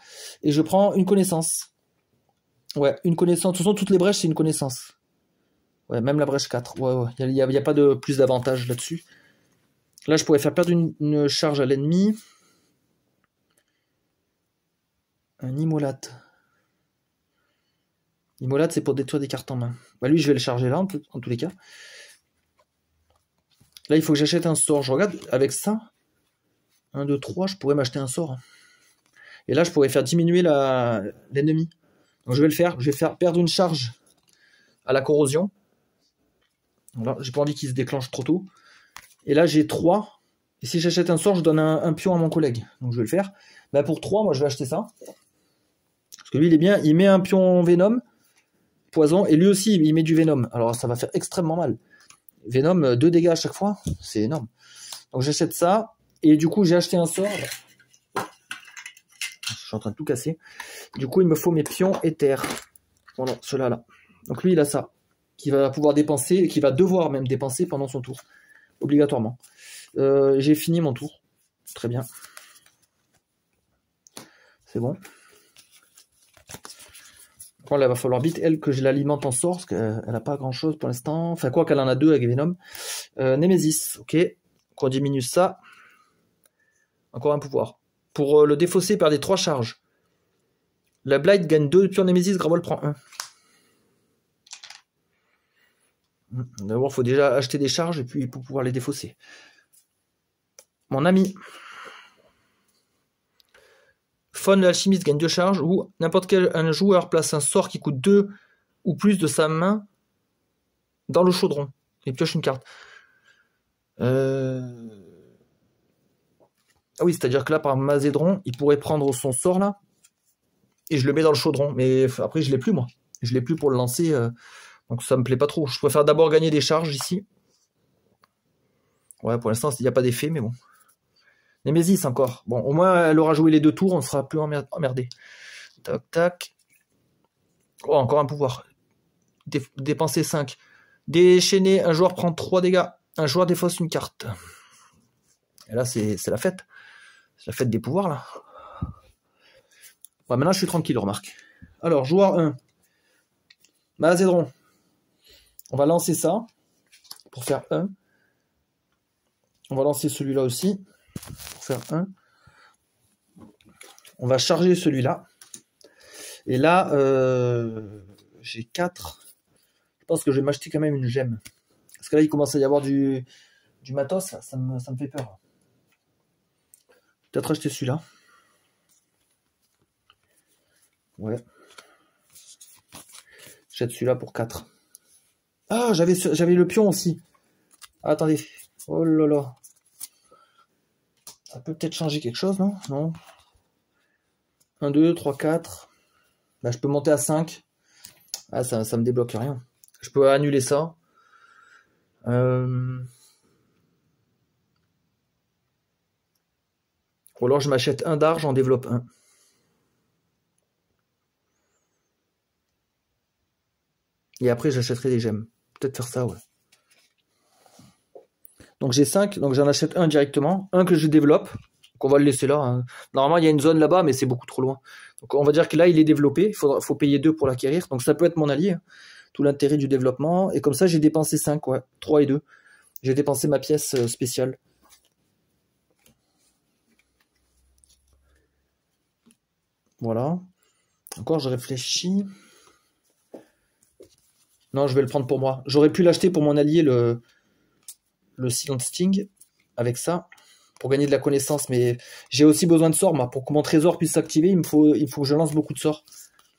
Et je prends une connaissance. Ouais, une connaissance. De toute façon, toutes les brèches, c'est une connaissance. Ouais, même la brèche 4. Ouais, ouais. Il n'y a pas de plus d'avantage là-dessus. Là, je pourrais faire perdre une charge à l'ennemi. Un immolate. Immolate, c'est pour détruire des cartes en main. Bah, lui, je vais le charger là, en tous les cas. Là, il faut que j'achète un sort. Je regarde, avec ça, 1, 2, 3, je pourrais m'acheter un sort. Et là, je pourrais faire diminuer l'ennemi. Donc, je vais le faire. Je vais faire perdre une charge à la corrosion. Voilà, j'ai pas envie qu'il se déclenche trop tôt. Et là, j'ai 3. Et si j'achète un sort, je donne un pion à mon collègue. Donc, je vais le faire. Bah, pour 3, moi, je vais acheter ça. Parce que lui, il est bien. Il met un pion Venom, poison, et lui aussi, il met du Venom. Alors, ça va faire extrêmement mal. Venom, 2 dégâts à chaque fois, c'est énorme. Donc, j'achète ça. Et du coup, j'ai acheté un sort. Je suis en train de tout casser. Du coup, il me faut mes pions éther. Voilà, ceux-là, là. Donc, lui, il a ça. Qui va pouvoir dépenser, et qui va devoir même dépenser pendant son tour. Obligatoirement. J'ai fini mon tour. Très bien. C'est bon. Bon, là, il va falloir vite, elle, que je l'alimente en sort, parce qu'elle n'a pas grand-chose pour l'instant. Enfin, quoi qu'elle en a 2 avec Venom. Némésis, ok. On diminue ça. Encore un pouvoir. Pour le défausser, perdez 3 charges. La Blight gagne 2 pions Némésis, Gravol prend 1. D'abord, il faut déjà acheter des charges et puis pour pouvoir les défausser. Mon ami. Faune l'alchimiste gagne 2 charges ou n'importe quel un joueur place un sort qui coûte 2 ou plus de sa main dans le chaudron et pioche une carte. Ah oui, c'est-à-dire que là, par Mazédron, il pourrait prendre son sort là et je le mets dans le chaudron. Mais après, je l'ai plus moi. Je l'ai plus pour le lancer. Donc ça me plaît pas trop. Je préfère d'abord gagner des charges ici. Ouais, pour l'instant, il n'y a pas d'effet, mais bon. Némésis encore. Bon, au moins, elle aura joué les 2 tours, on sera plus emmerdé. Tac, tac. Oh, encore un pouvoir. Dépenser 5. Déchaîner, un joueur prend 3 dégâts. Un joueur défausse une carte. Et là, c'est la fête. C'est la fête des pouvoirs, là. Bon, maintenant, je suis tranquille, remarque. Alors, joueur 1. Mazédron. On va lancer ça. Pour faire 1. On va lancer celui-là aussi. Pour faire 1. On va charger celui-là. Et là, j'ai 4. Je pense que je vais m'acheter quand même une gemme. Parce que là, il commence à y avoir du du matos, ça me fait peur. Peut-être acheter celui-là. Ouais. J'achète celui-là pour 4. Ah, j'avais le pion aussi. Ah, attendez. Oh là là. Ça peut peut-être changer quelque chose, non? Non. 1, 2, 3, 4. Là, je peux monter à 5. Ah, ça me débloque rien. Je peux annuler ça. Ou alors je m'achète un d'art, j'en développe un. Et après, j'achèterai des gemmes. Peut-être faire ça, ouais. Donc j'ai 5, donc j'en achète un directement. Un que je développe. Donc on va le laisser là. Hein. Normalement, il y a une zone là-bas, mais c'est beaucoup trop loin. Donc on va dire que là, il est développé. Il faut payer 2 pour l'acquérir. Donc ça peut être mon allié. Hein. Tout l'intérêt du développement. Et comme ça, j'ai dépensé 5, ouais. 3 et 2. J'ai dépensé ma pièce spéciale. Voilà. Encore, je réfléchis. Non, je vais le prendre pour moi. J'aurais pu l'acheter pour mon allié, le Silent Sting, avec ça, pour gagner de la connaissance. Mais j'ai aussi besoin de sorts, moi. Pour que mon trésor puisse s'activer, il faut que je lance beaucoup de sorts.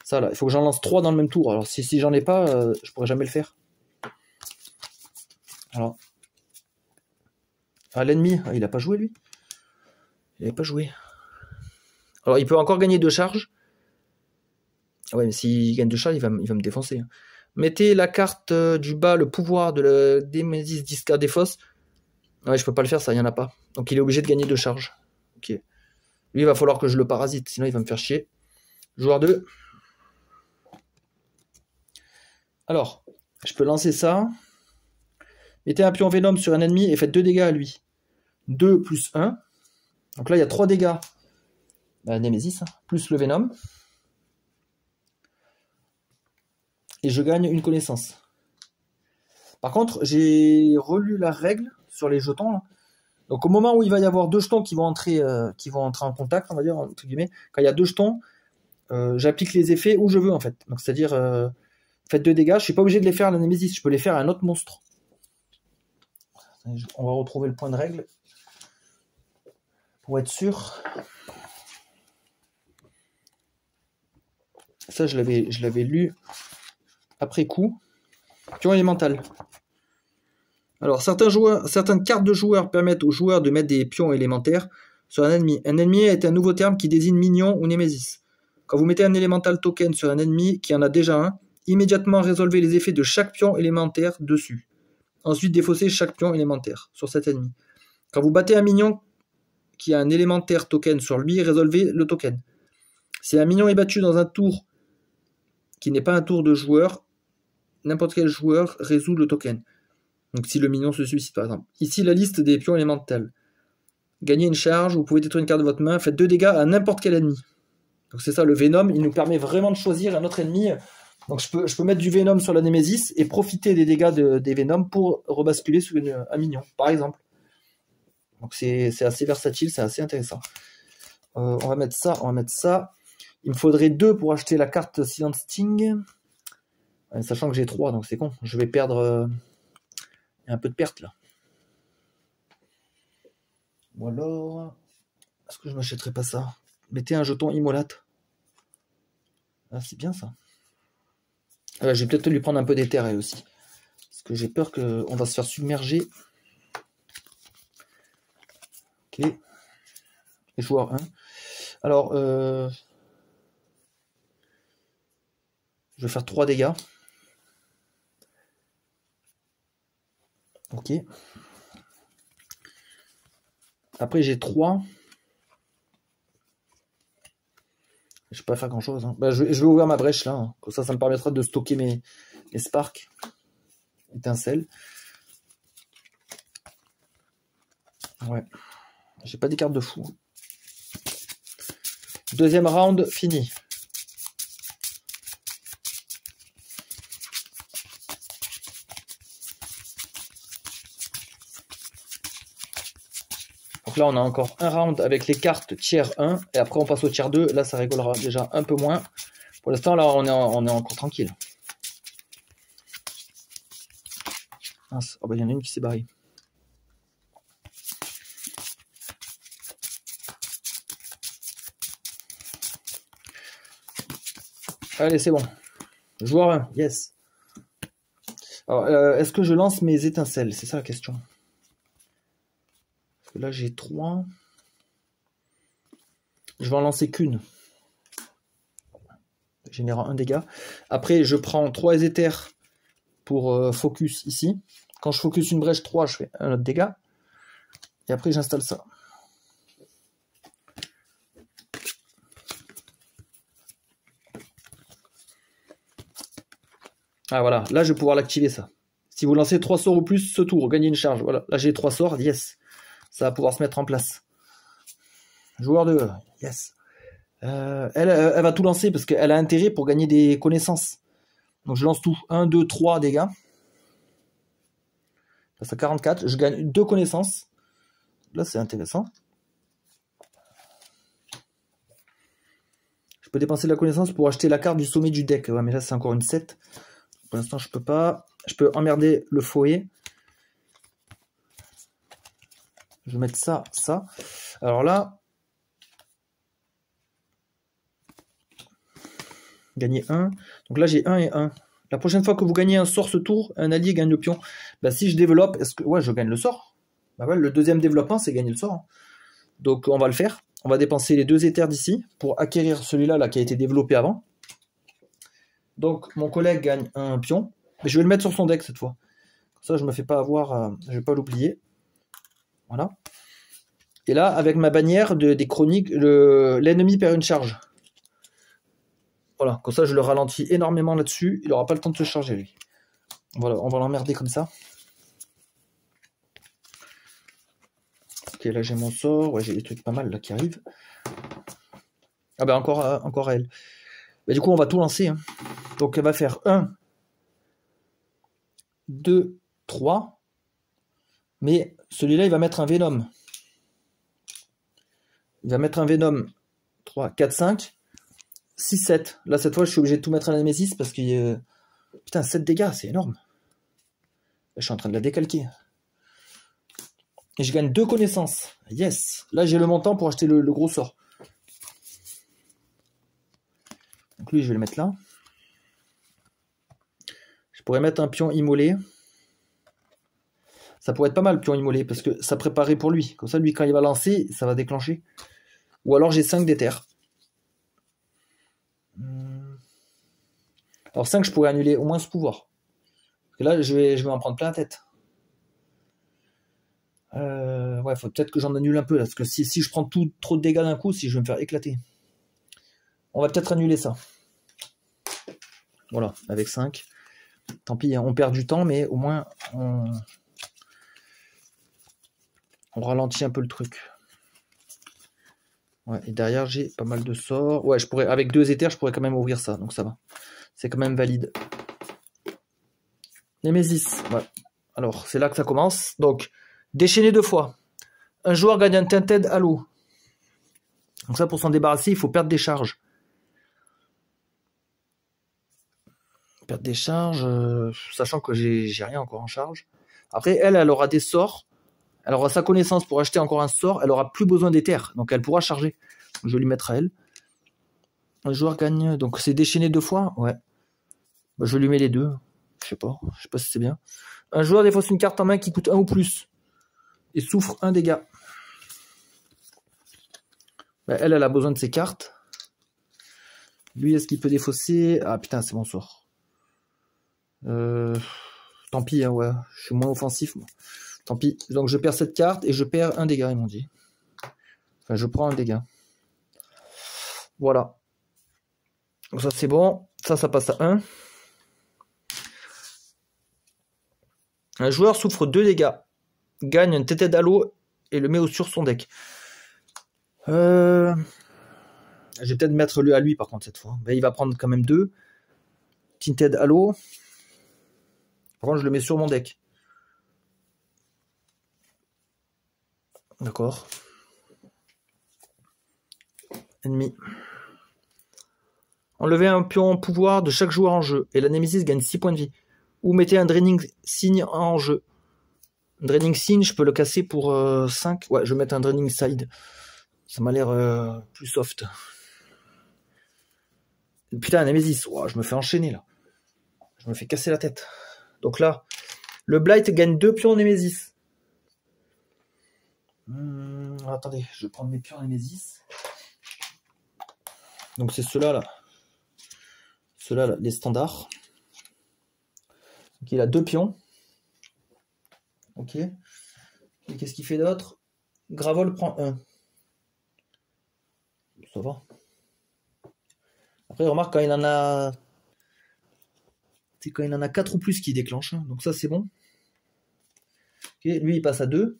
Ça, là, il faut que j'en lance 3 dans le même tour. Alors, si j'en ai pas, je pourrais jamais le faire. Alors. Ah, l'ennemi, il a pas joué, lui. Il n'avait pas joué. Alors, il peut encore gagner 2 charges. Ouais, mais s'il gagne 2 charges, il va me défoncer. Hein. Mettez la carte du bas, le pouvoir de la Démésis Discard des Fosses. Ouais, je peux pas le faire, ça, il n'y en a pas. Donc il est obligé de gagner 2 charges. Ok. Lui, il va falloir que je le parasite, sinon il va me faire chier. Joueur 2. Alors, je peux lancer ça. Mettez un pion Venom sur un ennemi et faites 2 dégâts à lui. 2 plus 1. Donc là, il y a 3 dégâts. Bah, Némésis, hein, plus le Venom. Et je gagne une connaissance. Par contre, j'ai relu la règle sur les jetons. Là. Donc au moment où il va y avoir 2 jetons qui vont entrer en contact, on va dire, entre guillemets, quand il y a 2 jetons, j'applique les effets où je veux en fait. Donc c'est-à-dire, faites 2 dégâts, je suis pas obligé de les faire à la Némésis, je peux les faire à un autre monstre. On va retrouver le point de règle. Pour être sûr. Ça, je l'avais lu après coup. Pion élémental. Alors, certaines cartes de joueurs permettent aux joueurs de mettre des pions élémentaires sur un ennemi. Un ennemi est un nouveau terme qui désigne minion ou némésis. Quand vous mettez un élémental token sur un ennemi qui en a déjà un, immédiatement résolvez les effets de chaque pion élémentaire dessus. Ensuite, défaussez chaque pion élémentaire sur cet ennemi. Quand vous battez un minion qui a un élémentaire token sur lui, résolvez le token. Si un minion est battu dans un tour qui n'est pas un tour de joueur, n'importe quel joueur résout le token. Donc si le minion se suicide par exemple. Ici la liste des pions élémentales. Gagnez une charge, vous pouvez détruire une carte de votre main, faites 2 dégâts à n'importe quel ennemi. Donc c'est ça, le Venom, il nous permet vraiment de choisir un autre ennemi. Donc je peux mettre du Venom sur la Némésis et profiter des dégâts des Venom pour rebasculer sur un minion, par exemple. Donc c'est assez versatile, c'est assez intéressant. On va mettre ça. Il me faudrait 2 pour acheter la carte Silent Sting. Sachant que j'ai 3, donc c'est con. Je vais perdre... Il y a un peu de perte là. Ou alors... Est-ce que je m'achèterais pas ça? Mettez un jeton Immolate. Ah, c'est bien ça. Je vais peut-être lui prendre un peu d'éther elle aussi. Parce que j'ai peur qu'on va se faire submerger. Ok. Joueur 1. Alors, je vais faire 3 dégâts. Ok. Après, j'ai 3. Je ne vais pas faire grand chose. Hein. Bah, je vais ouvrir ma brèche là. Hein. Comme ça me permettra de stocker mes sparks. Étincelles. Ouais. J'ai pas des cartes de fou. Deuxième round fini. Donc là, on a encore un round avec les cartes tiers 1. Et après, on passe au tiers 2. Là, ça rigolera déjà un peu moins. Pour l'instant, là, on est encore tranquille. Mince. Oh bah, il y en a une qui s'est barrée. Allez, c'est bon. Joueur 1, yes. Alors, est-ce que je lance mes étincelles? C'est ça la question. Parce que là, j'ai 3. Je vais en lancer qu'une. Générant un dégât. Après, je prends 3 éthers pour focus ici. Quand je focus une brèche 3, je fais un autre dégât. Et après, j'installe ça. Ah voilà, là je vais pouvoir l'activer ça. Si vous lancez 3 sorts ou plus ce tour, gagnez une charge. Voilà, là j'ai 3 sorts, yes. Ça va pouvoir se mettre en place. Joueur 2, yes. Elle va tout lancer parce qu'elle a intérêt pour gagner des connaissances. Donc je lance tout. 1, 2, 3 dégâts. Ça c'est 44. Je gagne 2 connaissances. Là c'est intéressant. Je peux dépenser de la connaissance pour acheter la carte du sommet du deck. Ouais, mais là c'est encore une 7. Pour l'instant, je peux pas. Je peux emmerder le foyer. Je vais mettre ça, ça. Alors là, gagner 1. Donc là, j'ai 1 et 1. La prochaine fois que vous gagnez un sort ce tour, un allié gagne le pion. Bah, si je développe, est-ce que. Ouais, je gagne le sort. Bah ouais, le deuxième développement, c'est gagner le sort. Donc on va le faire. On va dépenser les 2 éthers d'ici pour acquérir celui-là là, qui a été développé avant. Donc mon collègue gagne un pion. Mais je vais le mettre sur son deck cette fois. Comme ça, je ne me fais pas avoir. Je ne vais pas l'oublier. Voilà. Et là, avec ma bannière des chroniques, l'ennemi perd une charge. Voilà, comme ça, je le ralentis énormément là-dessus. Il n'aura pas le temps de se charger, lui. Voilà, on va l'emmerder comme ça. Ok, là, j'ai mon sort. Ouais, j'ai des trucs pas mal là qui arrivent. Ah ben, encore elle. Bah, du coup, on va tout lancer. Hein. Donc, elle va faire 1, 2, 3. Mais celui-là, il va mettre un Venom. Il va mettre un Venom 3, 4, 5, 6, 7. Là, cette fois, je suis obligé de tout mettre à la Némésis parce que... Putain, 7 dégâts, c'est énorme. Là, je suis en train de la décalquer. Et je gagne 2 connaissances. Yes. Là, j'ai le montant pour acheter le gros sort. Donc lui, je vais le mettre là. Je pourrais mettre un pion immolé. Ça pourrait être pas mal, pion immolé, parce que ça préparait pour lui. Comme ça, lui, quand il va lancer, ça va déclencher. Ou alors, j'ai 5 d'éther. Alors 5, je pourrais annuler au moins ce pouvoir. Parce que là, je vais m'en prendre plein la tête. Ouais, faut peut-être que j'en annule un peu, là, parce que si je prends trop de dégâts d'un coup, si je vais me faire éclater. On va peut-être annuler ça. Voilà, avec 5. Tant pis, on perd du temps, mais au moins, on ralentit un peu le truc. Ouais, et derrière, j'ai pas mal de sorts. Ouais, je pourrais, avec 2 éthers, je pourrais quand même ouvrir ça, donc ça va. C'est quand même valide. Némésis, ouais. Alors, c'est là que ça commence. Donc, déchaîner 2 fois. Un joueur gagne un Tinted Halo. Donc ça, pour s'en débarrasser, il faut perdre des charges. Perdre des charges, sachant que j'ai rien encore en charge. Après, elle aura des sorts. Elle aura sa connaissance pour acheter encore un sort. Elle aura plus besoin d'éther. Donc, elle pourra charger. Je vais lui mettre à elle. Un joueur gagne... Donc, c'est déchaîné 2 fois. Ouais. Bah, je lui mets les 2. Je sais pas si c'est bien. Un joueur défausse une carte en main qui coûte 1 ou plus. Et souffre 1 dégât. Bah, elle a besoin de ses cartes. Lui, est-ce qu'il peut défausser? Ah putain, c'est mon sort. Tant pis, hein, ouais. Je suis moins offensif, moi. Tant pis. Donc, je perds cette carte et je perds 1 dégât, ils m'ont dit. Enfin, je prends 1 dégât. Voilà. Donc, ça, c'est bon. Ça passe à 1. Un joueur souffre 2 dégâts. Gagne un Tinted Halo et le met sur son deck. Je vais peut-être mettre lui à lui par contre cette fois. Mais il va prendre quand même 2. Tinted Halo. Par contre, je le mets sur mon deck. D'accord. Ennemi. Enlevez un pion pouvoir de chaque joueur en jeu. Et la Némésis gagne 6 points de vie. Ou mettez un Draining Signe en jeu. Draining Signe, je peux le casser pour 5. Ouais, je vais mettre un Draining Side. Ça m'a l'air plus soft. Putain, Nemesis, wow, je me fais enchaîner là. Je me fais casser la tête. Donc là, le Blight gagne 2 pions Nemesis. Attendez, je vais prendre mes pions Nemesis. Donc c'est ceux-là là. Ceux-là, là, les standards. Donc il a 2 pions. Ok. Et qu'est-ce qu'il fait d'autre? Gravol prend 1. Ça va. Après, remarque quand il en a. C'est quand il en a 4 ou plus qui déclenche. Hein. Donc ça c'est bon. Ok, lui il passe à 2.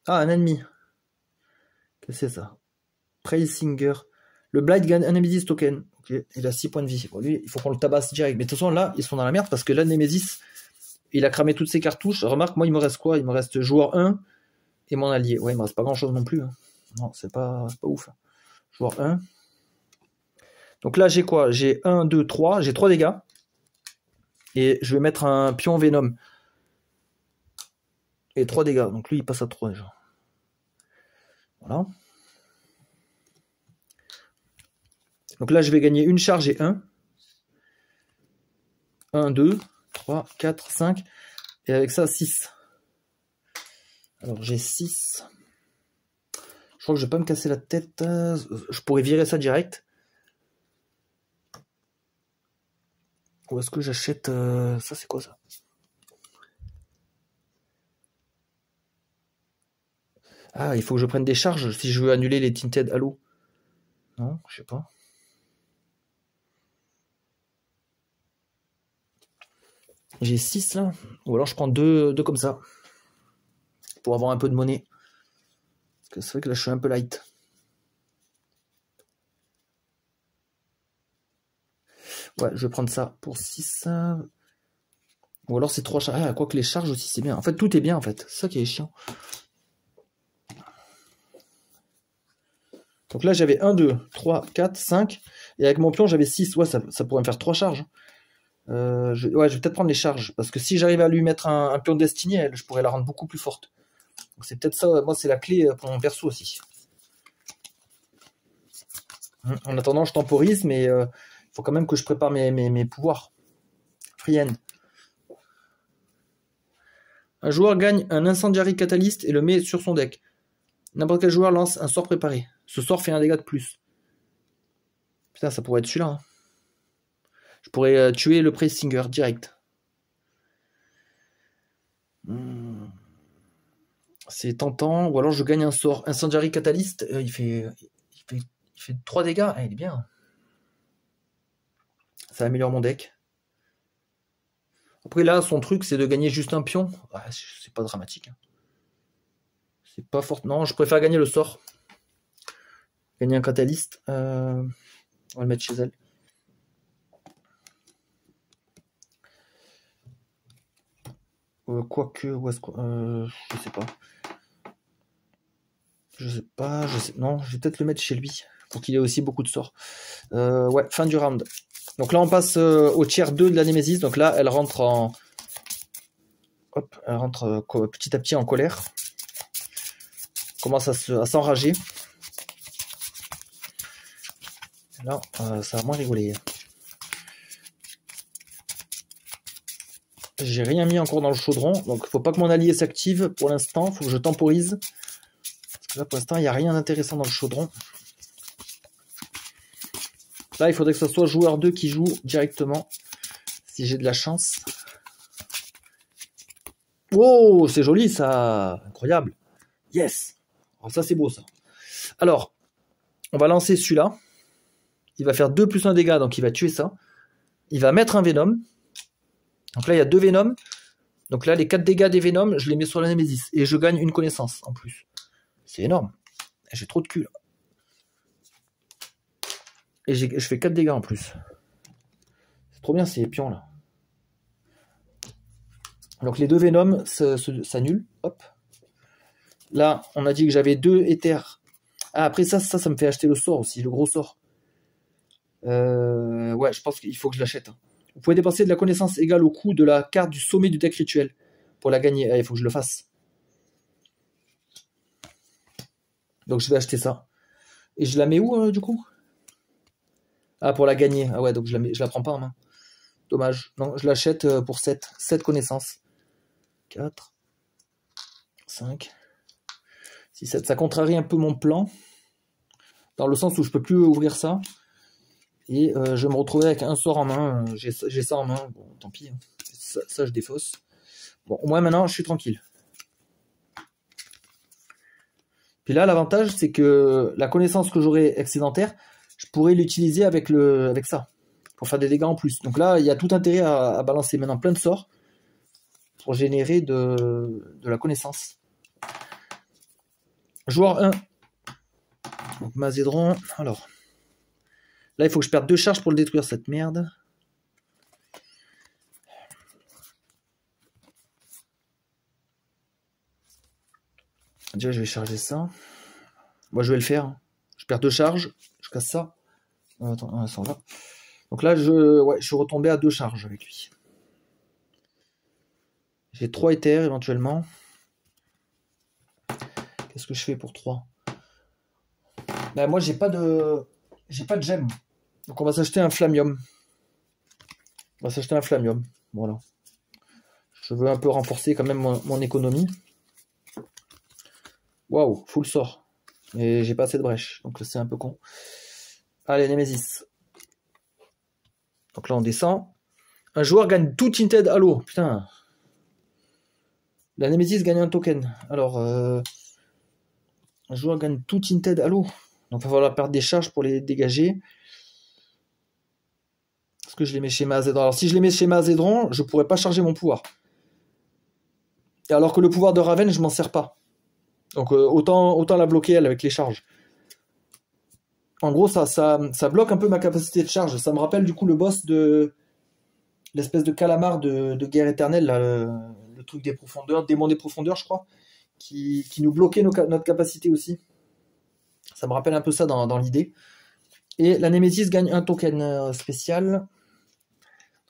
Ah, un ennemi. Qu'est-ce que c'est ça? Praisinger. Le Blight gagne un Nemesis token. Ok, il a 6 points de vie. Bon, lui, il faut qu'on le tabasse direct. Mais de toute façon, là, ils sont dans la merde parce que là, Nemesis, il a cramé toutes ses cartouches. Remarque, moi, il me reste quoi? Il me reste joueur 1 et mon allié. Ouais, il me reste pas grand-chose non plus. Hein. Non, c'est pas ouf. Joueur 1. Donc là, j'ai quoi? J'ai 1, 2, 3. J'ai 3 dégâts. Et je vais mettre un pion Venom. Et 3 dégâts. Donc lui, il passe à 3 déjà. Voilà. Donc là, je vais gagner une charge et 1. 1, 2, 3, 4, 5. Et avec ça, 6. Alors j'ai 6. Je crois que je vais pas me casser la tête. Je pourrais virer ça direct. Ou est-ce que j'achète... Ça, c'est quoi ça? Ah, il faut que je prenne des charges si je veux annuler les Tinted Halo. Non, je sais pas. J'ai 6 là. Ou alors je prends 2 comme ça. Pour avoir un peu de monnaie. Parce que c'est vrai que là je suis un peu light. Ouais, je vais prendre ça pour 6. Ou alors c'est 3 charges. Ah, quoi que les charges aussi c'est bien. En fait tout est bien en fait. C'est ça qui est chiant. Donc là j'avais 1, 2, 3, 4, 5. Et avec mon pion j'avais 6. Ouais, ça pourrait me faire 3 charges. Ouais, je vais peut-être prendre les charges. Parce que si j'arrive à lui mettre un pion de destinée, je pourrais la rendre beaucoup plus forte. Donc c'est peut-être ça, moi c'est la clé pour mon perso aussi. En attendant, je temporise, mais il faut quand même que je prépare mes pouvoirs. Free end. Un joueur gagne un Incendiary Catalyst et le met sur son deck. N'importe quel joueur lance un sort préparé. Ce sort fait un dégât de plus. Putain, ça pourrait être celui-là. Hein. Je pourrais tuer le Praisinger direct. C'est tentant. Ou alors je gagne un sort. Incendiary Catalyst, il fait 3 dégâts. Ah, il est bien. Ça améliore mon deck. Après là, son truc, c'est de gagner juste un pion. Ah, c'est pas dramatique. Hein. C'est pas fort. Non, je préfère gagner le sort. Gagner un catalyste. On va le mettre chez elle. Quoique, où est-ce que... je sais pas. Non, je vais peut-être le mettre chez lui. Pour qu'il ait aussi beaucoup de sorts. Ouais, fin du round. Donc là, on passe au tiers 2 de la Némésis. Donc là, elle rentre en... Hop, elle rentre petit à petit en colère. Commence à s'enrager. Là, ça va moins rigoler. J'ai rien mis encore dans le chaudron, donc il faut pas que mon allié s'active pour l'instant, il faut que je temporise. Parce que là pour l'instant il n'y a rien d'intéressant dans le chaudron. Là il faudrait que ce soit joueur 2 qui joue directement, si j'ai de la chance. Oh, c'est joli ça, incroyable. Yes, alors ça c'est beau ça. Alors, on va lancer celui-là. Il va faire 2 plus 1 dégâts, donc il va tuer ça. Il va mettre un Venom. Donc là, il y a 2 Venom. Donc là, les 4 dégâts des Venom, je les mets sur la Némésis. Et je gagne une connaissance en plus. C'est énorme. J'ai trop de cul. Là. Et je fais 4 dégâts en plus. C'est trop bien ces pions là. Donc les 2 Venom s'annulent. Hop. Là, on a dit que j'avais 2 éthers. Ah, après ça me fait acheter le sort aussi, le gros sort. Ouais, je pense qu'il faut que je l'achète. Vous pouvez dépenser de la connaissance égale au coût de la carte du sommet du deck rituel pour la gagner. Il faut que je le fasse. Donc je vais acheter ça. Et je la mets où du coup? Ah, pour la gagner. Ah ouais, donc je la prends pas en main. Dommage. Non, je l'achète pour 7. 7 connaissances. 4, 5, 6, 7. Ça contrarie un peu mon plan. Dans le sens où je peux plus ouvrir ça. Et je vais me retrouver avec un sort en main. J'ai ça en main. Bon, tant pis. Ça, je défausse. Bon, au moins maintenant, je suis tranquille. Puis là, l'avantage, c'est que la connaissance que j'aurai excédentaire, je pourrais l'utiliser avec ça. Pour faire des dégâts en plus. Donc là, il y a tout intérêt à balancer maintenant plein de sorts. Pour générer de la connaissance. Joueur 1. Donc Mazédron. Alors. Là, il faut que je perde 2 charges pour le détruire, cette merde. Déjà, je vais charger ça. Moi, je vais le faire. Je perds 2 charges. Je casse ça. Attends, ça va. Donc là, je suis retombé à 2 charges avec lui. J'ai 3 éthers éventuellement. Qu'est-ce que je fais pour 3? Ben, moi, j'ai pas de gemme. Donc on va s'acheter un Flammium. Voilà. Je veux un peu renforcer quand même mon économie. Waouh, full sort. Et j'ai pas assez de brèche. Donc c'est un peu con. Allez, Nemesis. Donc là on descend. Un joueur gagne tout Tinted Halo. Putain. La Nemesis gagne un token. Alors, un joueur gagne tout Tinted Halo. Donc il va falloir perdre des charges pour les dégager. Est-ce que je les mets chez Mazédron? Alors si je les mets chez Mazédron, je pourrais pas charger mon pouvoir. Et alors que le pouvoir de Raven, je m'en sers pas. Donc autant la bloquer elle avec les charges. En gros, ça bloque un peu ma capacité de charge. Ça me rappelle du coup le boss de l'espèce de calamar de Guerre Éternelle, là, le truc des profondeurs, démon des profondeurs, je crois, qui nous bloquait notre capacité aussi. Ça me rappelle un peu ça dans l'idée. Et la Nemesis gagne un token spécial.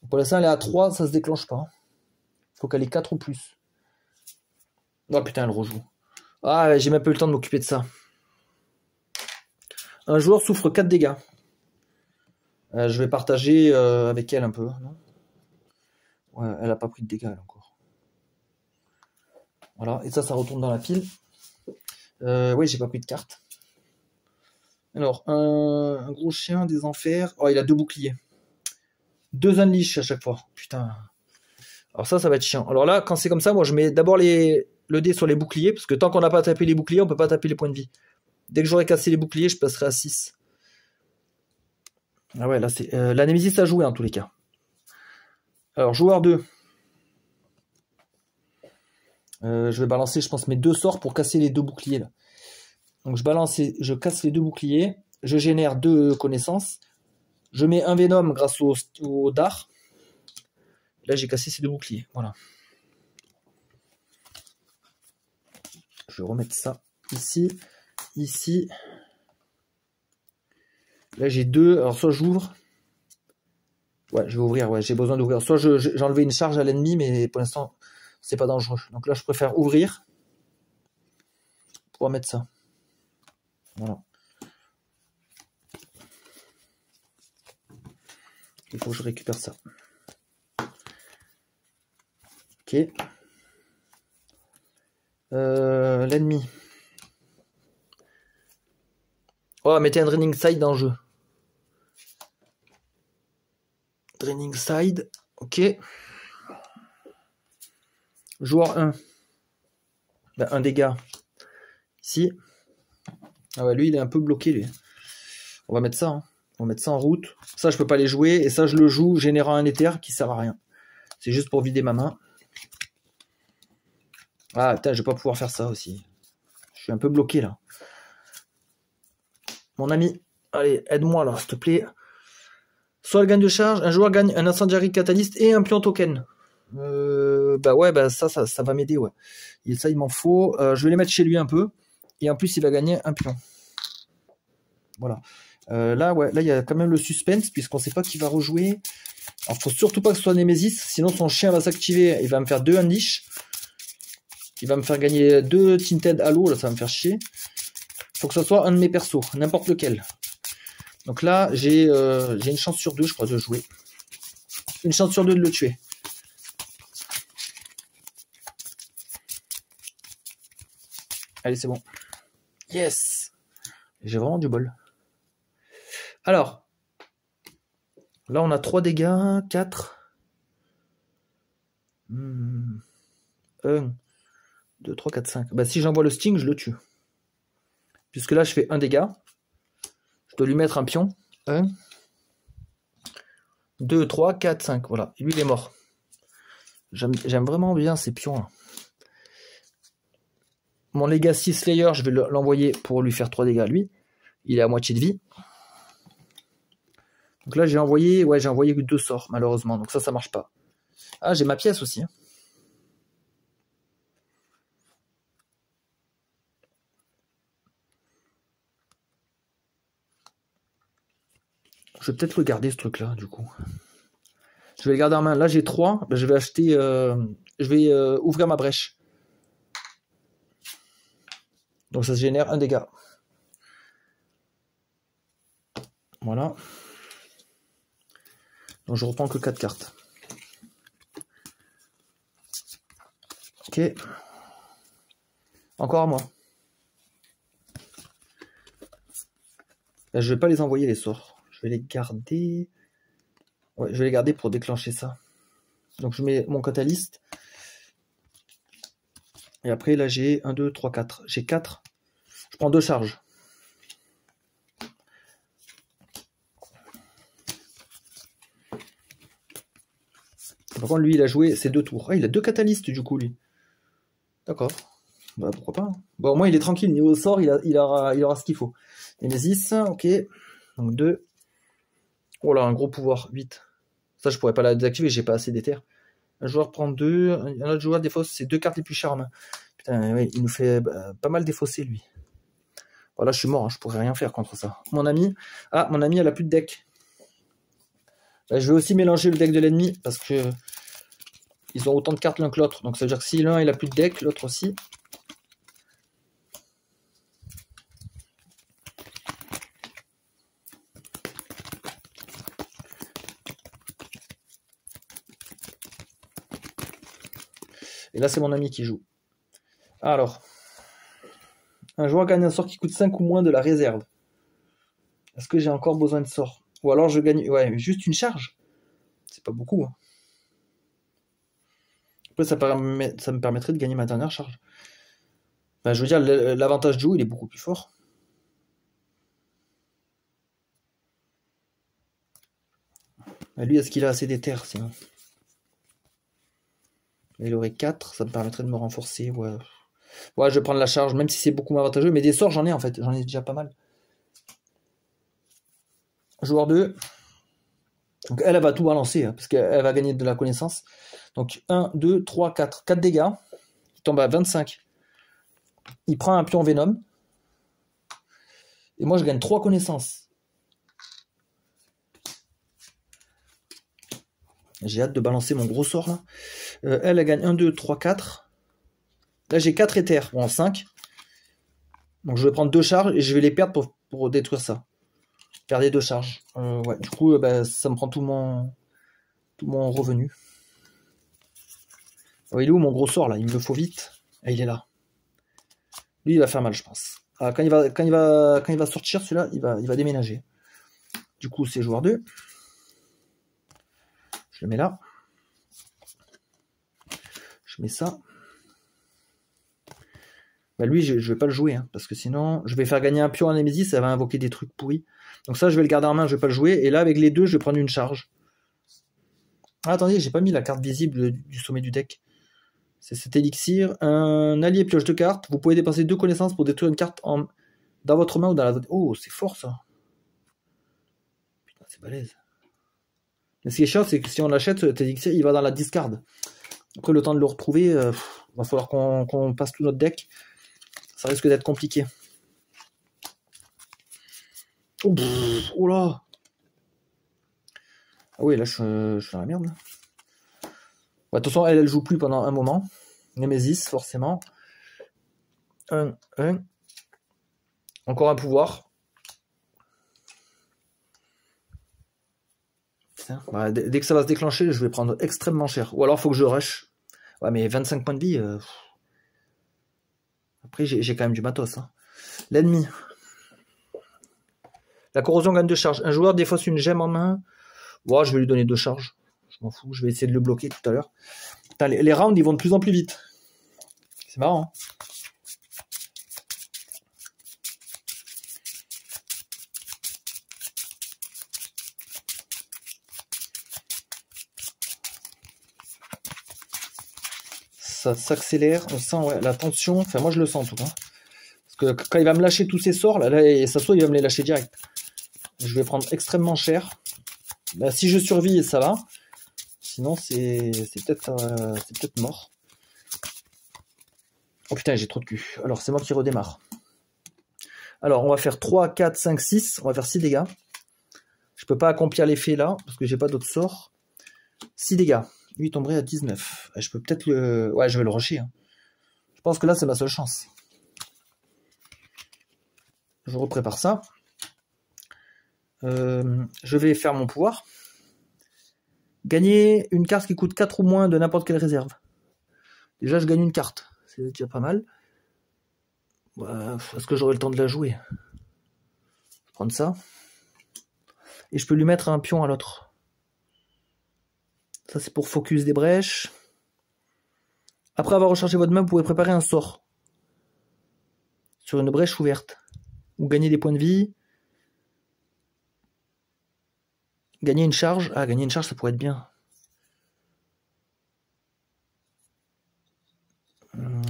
Donc pour l'instant, elle est à 3, ça se déclenche pas. Faut qu'elle ait 4 ou plus. Oh putain, elle rejoue. Ah, j'ai même pas eu le temps de m'occuper de ça. Un joueur souffre 4 dégâts. Je vais partager avec elle un peu. Non, ouais, elle a pas pris de dégâts elle, encore. Voilà, et ça retourne dans la pile. Oui, j'ai pas pris de carte. Alors, un gros chien des enfers. Oh, il a 2 boucliers. 2 unleash à chaque fois. Putain. Alors ça va être chiant. Alors là, quand c'est comme ça, moi je mets d'abord le dé sur les boucliers, parce que tant qu'on n'a pas tapé les boucliers, on peut pas taper les points de vie. Dès que j'aurai cassé les boucliers, je passerai à 6. Ah ouais, là c'est... la Nemesis a joué en tous les cas. Alors, joueur 2. Je vais balancer, je pense, mes 2 sorts pour casser les 2 boucliers là. Donc je casse les 2 boucliers, je génère 2 connaissances, je mets un Venom grâce au dard. Là j'ai cassé ces 2 boucliers, voilà. Je vais remettre ça ici, ici. Là j'ai 2, alors soit j'ouvre. Ouais, je vais ouvrir, ouais, j'ai besoin d'ouvrir. Soit j'ai enlevé une charge à l'ennemi, mais pour l'instant c'est pas dangereux. Donc là je préfère ouvrir pour mettre ça. Voilà. Il faut que je récupère ça. Ok. L'ennemi. Oh, mettez un Draining Side en jeu. Draining Side. Ok. Joueur 1. Ben, un dégât. Ici. Ah ouais, lui, il est un peu bloqué, lui. On va mettre ça. Hein. On va mettre ça en route. Ça, je peux pas les jouer. Et ça, je le joue générant un éther qui sert à rien. C'est juste pour vider ma main. Ah, putain, je vais pas pouvoir faire ça aussi. Je suis un peu bloqué, là. Mon ami, allez, aide-moi, là, s'il te plaît. Soit elle gagne de charge, un joueur gagne un Incendiary Catalyst et un pion token. Bah ouais, bah ça va m'aider, ouais. Et ça, il m'en faut. Je vais les mettre chez lui un peu. Et en plus, il va gagner un pion. Voilà. Là, ouais, là, il y a quand même le suspense, puisqu'on sait pas qui va rejouer. Alors, faut surtout pas que ce soit Nemesis, sinon son chien va s'activer. Il va me faire 2 unleash. Il va me faire gagner 2 Tinted Halo, là, ça va me faire chier. Faut que ce soit un de mes persos, n'importe lequel. Donc là, j'ai une chance sur 2, je crois, de jouer. Une chance sur 2 de le tuer. Allez, c'est bon. Yes! J'ai vraiment du bol. Alors, là, on a 3 dégâts, 4. 1, 2, 3, 4, 5. Bah, si j'envoie le sting, je le tue. Puisque là, je fais un dégât. Je dois lui mettre un pion. 1, 2, 3, 4, 5. Voilà. Et lui, il est mort. J'aime vraiment bien ces pions là. Mon Legacy Slayer, je vais l'envoyer pour lui faire 3 dégâts à lui. Il est à moitié de vie. Donc là, j'ai envoyé 2 sorts, malheureusement. Donc ça marche pas. Ah, j'ai ma pièce aussi. Hein. Je vais peut-être le garder, ce truc-là, du coup. Je vais le garder en main. Là, j'ai 3. Ben, je vais acheter... je vais ouvrir ma brèche. Donc ça se génère un dégât. Voilà. Donc je reprends que 4 cartes. Ok. Encore à moi. Là, je vais pas les envoyer les sorts. Je vais les garder. Ouais, je vais les garder pour déclencher ça. Donc je mets mon catalyste. Et après là j'ai 1, 2, 3, 4. J'ai 4. Je prends 2 charges. Par contre lui il a joué ses 2 tours. Ah il a 2 catalystes du coup lui. D'accord. Bah pourquoi pas. Bon au moins il est tranquille. Niveau sort il aura ce qu'il faut. Nemesis, ok. Donc 2. Oh là un gros pouvoir. 8. Ça je pourrais pas la désactiver, j'ai pas assez d'éther. Un joueur prend 2. Un autre joueur défausse ses 2 cartes les plus chères en main. Putain ouais, il nous fait pas mal défausser lui. Voilà, je suis mort, hein, je pourrais rien faire contre ça. Mon ami, elle a plus de deck. Je vais aussi mélanger le deck de l'ennemi parce que ils ont autant de cartes l'un que l'autre. Donc ça veut dire que si l'un il a plus de deck, l'autre aussi. Et là c'est mon ami qui joue. Alors, un joueur gagne un sort qui coûte 5 ou moins de la réserve. Est-ce que j'ai encore besoin de sort? Ou alors je gagne juste une charge. C'est pas beaucoup. Hein. Après ça me permettrait de gagner ma dernière charge. Ben, je veux dire, l'avantage de jouer il est beaucoup plus fort. Ben, lui, est-ce qu'il a assez d'éther sinon? Il aurait 4, ça me permettrait de me renforcer. Ouais, je vais prendre la charge, même si c'est beaucoup moins avantageux. Mais des sorts, j'en ai en fait. J'en ai déjà pas mal. Joueur 2. Donc elle va tout balancer, hein, parce qu'elle va gagner de la connaissance. Donc 1, 2, 3, 4. 4 dégâts. Il tombe à 25. Il prend un pion Venom. Et moi, je gagne 3 connaissances. J'ai hâte de balancer mon gros sort là. Elle gagne 1, 2, 3, 4. Là, j'ai 4 éthers. Bon, 5. Donc je vais prendre 2 charges et je vais les perdre pour détruire ça. Perdre 2 charges. Ouais, du coup, ça me prend tout mon revenu. Oh, il est où mon gros sort là? Il me le faut vite. Ah, il est là. Lui, il va faire mal, je pense. Ah, quand il va sortir, celui-là, il va déménager. Du coup, c'est joueur 2. Je le mets là. Je mets ça. Bah lui, je vais pas le jouer, hein, parce que sinon, je vais faire gagner un pion à Nemesis, ça va invoquer des trucs pourris. Donc ça, je vais le garder en main, je vais pas le jouer. Et là, avec les deux, je vais prendre une charge. Ah, attendez, j'ai pas mis la carte visible du sommet du deck. C'est cet élixir. Un allié pioche 2 cartes. Vous pouvez dépenser 2 connaissances pour détruire une carte dans votre main ou dans la... Oh, c'est fort, ça. Putain, c'est balèze. Mais ce qui est chiant, c'est que si on l'achète, cet élixir, il va dans la discard. Après, le temps de le retrouver, il va falloir qu'on passe tout notre deck. Ça risque d'être compliqué. Oh, oh là. Ah oui, là, je suis dans la merde. Ouais, de toute façon, elle joue plus pendant un moment. Nemesis, forcément. Un. Encore un pouvoir. direct. Hein. Bah, dès que ça va se déclencher, je vais prendre extrêmement cher. Ou alors, il faut que je rush. Ouais, mais 25 points de vie... Après, j'ai quand même du matos. Hein. L'ennemi. La corrosion gagne de charge. Un joueur défausse une gemme en main. Bon, je vais lui donner 2 charges. Je m'en fous. Je vais essayer de le bloquer tout à l'heure. Les rounds, ils vont de plus en plus vite. C'est marrant. Hein. Ça s'accélère. On sent ouais, la tension. Enfin, moi, je le sens en tout cas. Parce que quand il va me lâcher tous ses sorts, là ça se trouve, il va me les lâcher direct. Je vais prendre extrêmement cher. Bah, si je survis, ça va. Sinon, c'est peut-être mort. Oh putain, j'ai trop de cul. Alors, c'est moi qui redémarre. Alors, on va faire 3, 4, 5, 6. On va faire 6 dégâts. Je peux pas accomplir l'effet là, parce que j'ai pas d'autres sorts. 6 dégâts. Lui, il tomberait à 19. Je peux peut-être le... Ouais, je vais le rusher. Hein. Je pense que là, c'est ma seule chance. Je reprépare ça. Je vais faire mon pouvoir. Gagner une carte qui coûte 4 ou moins de n'importe quelle réserve. Déjà, je gagne une carte. C'est déjà pas mal. Est-ce que j'aurai le temps de la jouer? Je vais prendre ça. Et je peux lui mettre un pion à l'autre. Ça, c'est pour focus des brèches. Après avoir rechargé votre main, vous pouvez préparer un sort. Sur une brèche ouverte. Ou gagner des points de vie. Gagner une charge. Ah, gagner une charge, ça pourrait être bien.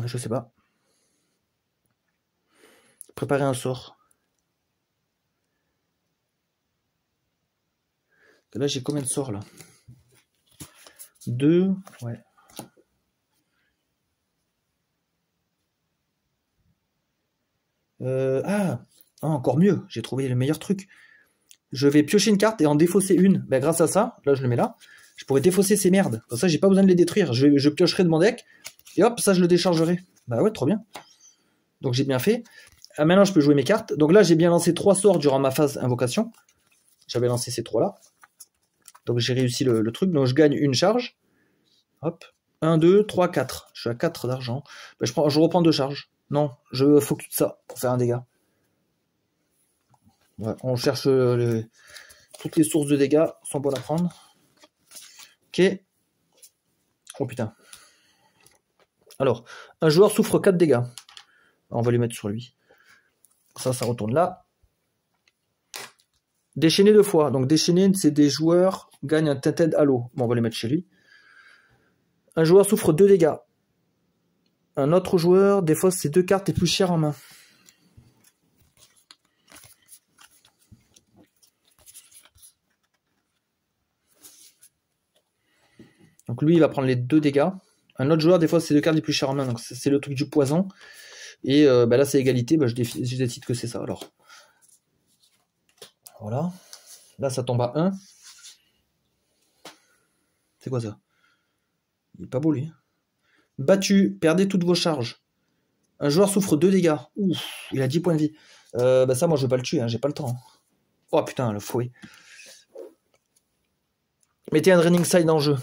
Je sais pas. Préparer un sort. Là, j'ai combien de sorts, là? 2. Ouais. Encore mieux. J'ai trouvé le meilleur truc. Je vais piocher une carte et en défausser une. Ben, grâce à ça, là, je le mets là. Je pourrais défausser ces merdes. Comme ça, j'ai pas besoin de les détruire. Je piocherai de mon deck. Et hop, ça, je le déchargerai. Bah ouais, trop bien. Donc, j'ai bien fait. Maintenant, je peux jouer mes cartes. Donc là, j'ai bien lancé 3 sorts durant ma phase invocation. J'avais lancé ces 3 là. Donc, j'ai réussi le truc. Donc, je gagne une charge. Hop. 1, 2, 3, 4. Je suis à 4 d'argent. Ben, je reprends 2 charges. Non, je focus ça pour faire un dégât. Ouais, on cherche toutes les sources de dégâts sont bonnes à prendre. Ok. Oh putain. Alors, un joueur souffre 4 dégâts. On va les mettre sur lui. Ça retourne là. Déchaîner 2 fois. Donc déchaîner, c'est des joueurs gagnent un Tinted Halo. Bon, on va les mettre chez lui. Un joueur souffre 2 dégâts. Un autre joueur défausse ses 2 cartes les plus chères en main. Donc lui, il va prendre les 2 dégâts. Un autre joueur défausse ses 2 cartes les plus chères en main. Donc c'est le truc du poison. Et bah là, c'est égalité. Bah, je décide que c'est ça alors. Voilà. Là, ça tombe à 1. C'est quoi ça? Il est pas beau, lui. Battu. Perdez toutes vos charges. Un joueur souffre 2 dégâts. Ouf, il a 10 points de vie. Bah ça, moi, je vais pas le tuer. Hein, j'ai pas le temps. Oh putain, le fouet. Mettez un Draining Side en jeu.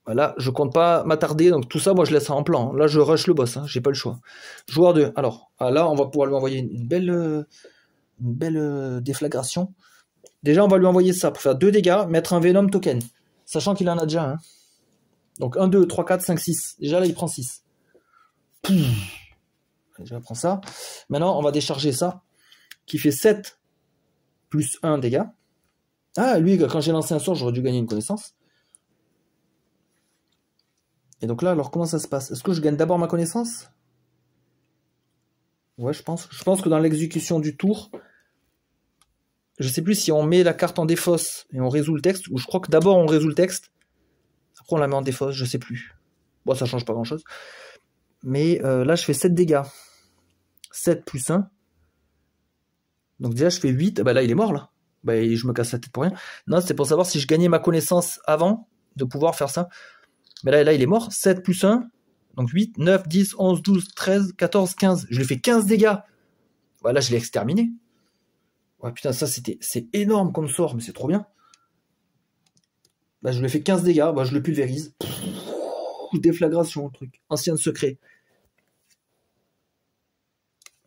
Voilà, je compte pas m'attarder. Donc tout ça, moi, je laisse ça en plan. Là, je rush le boss. Hein, j'ai pas le choix. Joueur 2. Alors, là, on va pouvoir lui envoyer une belle déflagration. Déjà, on va lui envoyer ça pour faire 2 dégâts, mettre un Venom token. Sachant qu'il en a déjà un. Donc 1, 2, 3, 4, 5, 6. Déjà là, il prend 6. Je vais prendre ça. Maintenant, on va décharger ça. Qui fait 7 plus 1 dégâts. Ah, lui, quand j'ai lancé un sort, j'aurais dû gagner une connaissance. Et donc là, alors comment ça se passe? Est-ce que je gagne d'abord ma connaissance? Ouais, je pense. Je pense que dans l'exécution du tour, je sais plus si on met la carte en défausse et on résout le texte, ou je crois que d'abord on résout le texte, après on la met en défausse, je sais plus. Bon, ça change pas grand-chose. Mais là, je fais 7 dégâts. 7 plus 1. Donc déjà, je fais 8. Bah là, il est mort, là. Bah, je me casse la tête pour rien. Non, c'est pour savoir si je gagnais ma connaissance avant de pouvoir faire ça. Mais là, il est mort. 7 plus 1. Donc 8, 9, 10, 11, 12, 13, 14, 15. Je lui fais 15 dégâts. Bah là, je l'ai exterminé. Ouais, putain, ça, c'est énorme comme sort, mais c'est trop bien. Bah, je lui ai fait 15 dégâts, bah, je le pulvérise. Déflagration, le truc. Ancien secret.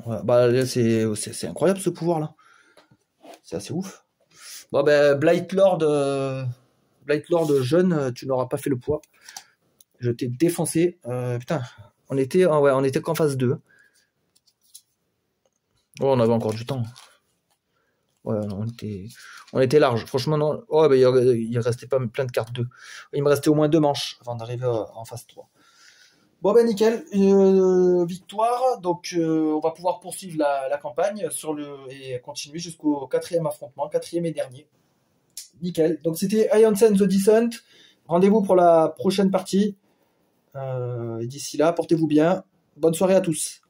Ouais, bah, là, c'est incroyable ce pouvoir-là. C'est assez ouf. Bon, ben, Blight Lord jeune, tu n'auras pas fait le poids. Je t'ai défoncé. Putain, on était qu'en phase 2. Oh, on avait encore du temps. Ouais, on était large. Franchement, non. Oh, ben, il restait pas plein de cartes 2. Il me restait au moins 2 manches avant d'arriver en phase 3. Bon, ben, nickel. Victoire. Donc, on va pouvoir poursuivre la campagne et continuer jusqu'au 4e affrontement, 4e et dernier. Nickel. Donc, c'était Iron Sun The Descent. Rendez-vous pour la prochaine partie. D'ici là, portez-vous bien. Bonne soirée à tous.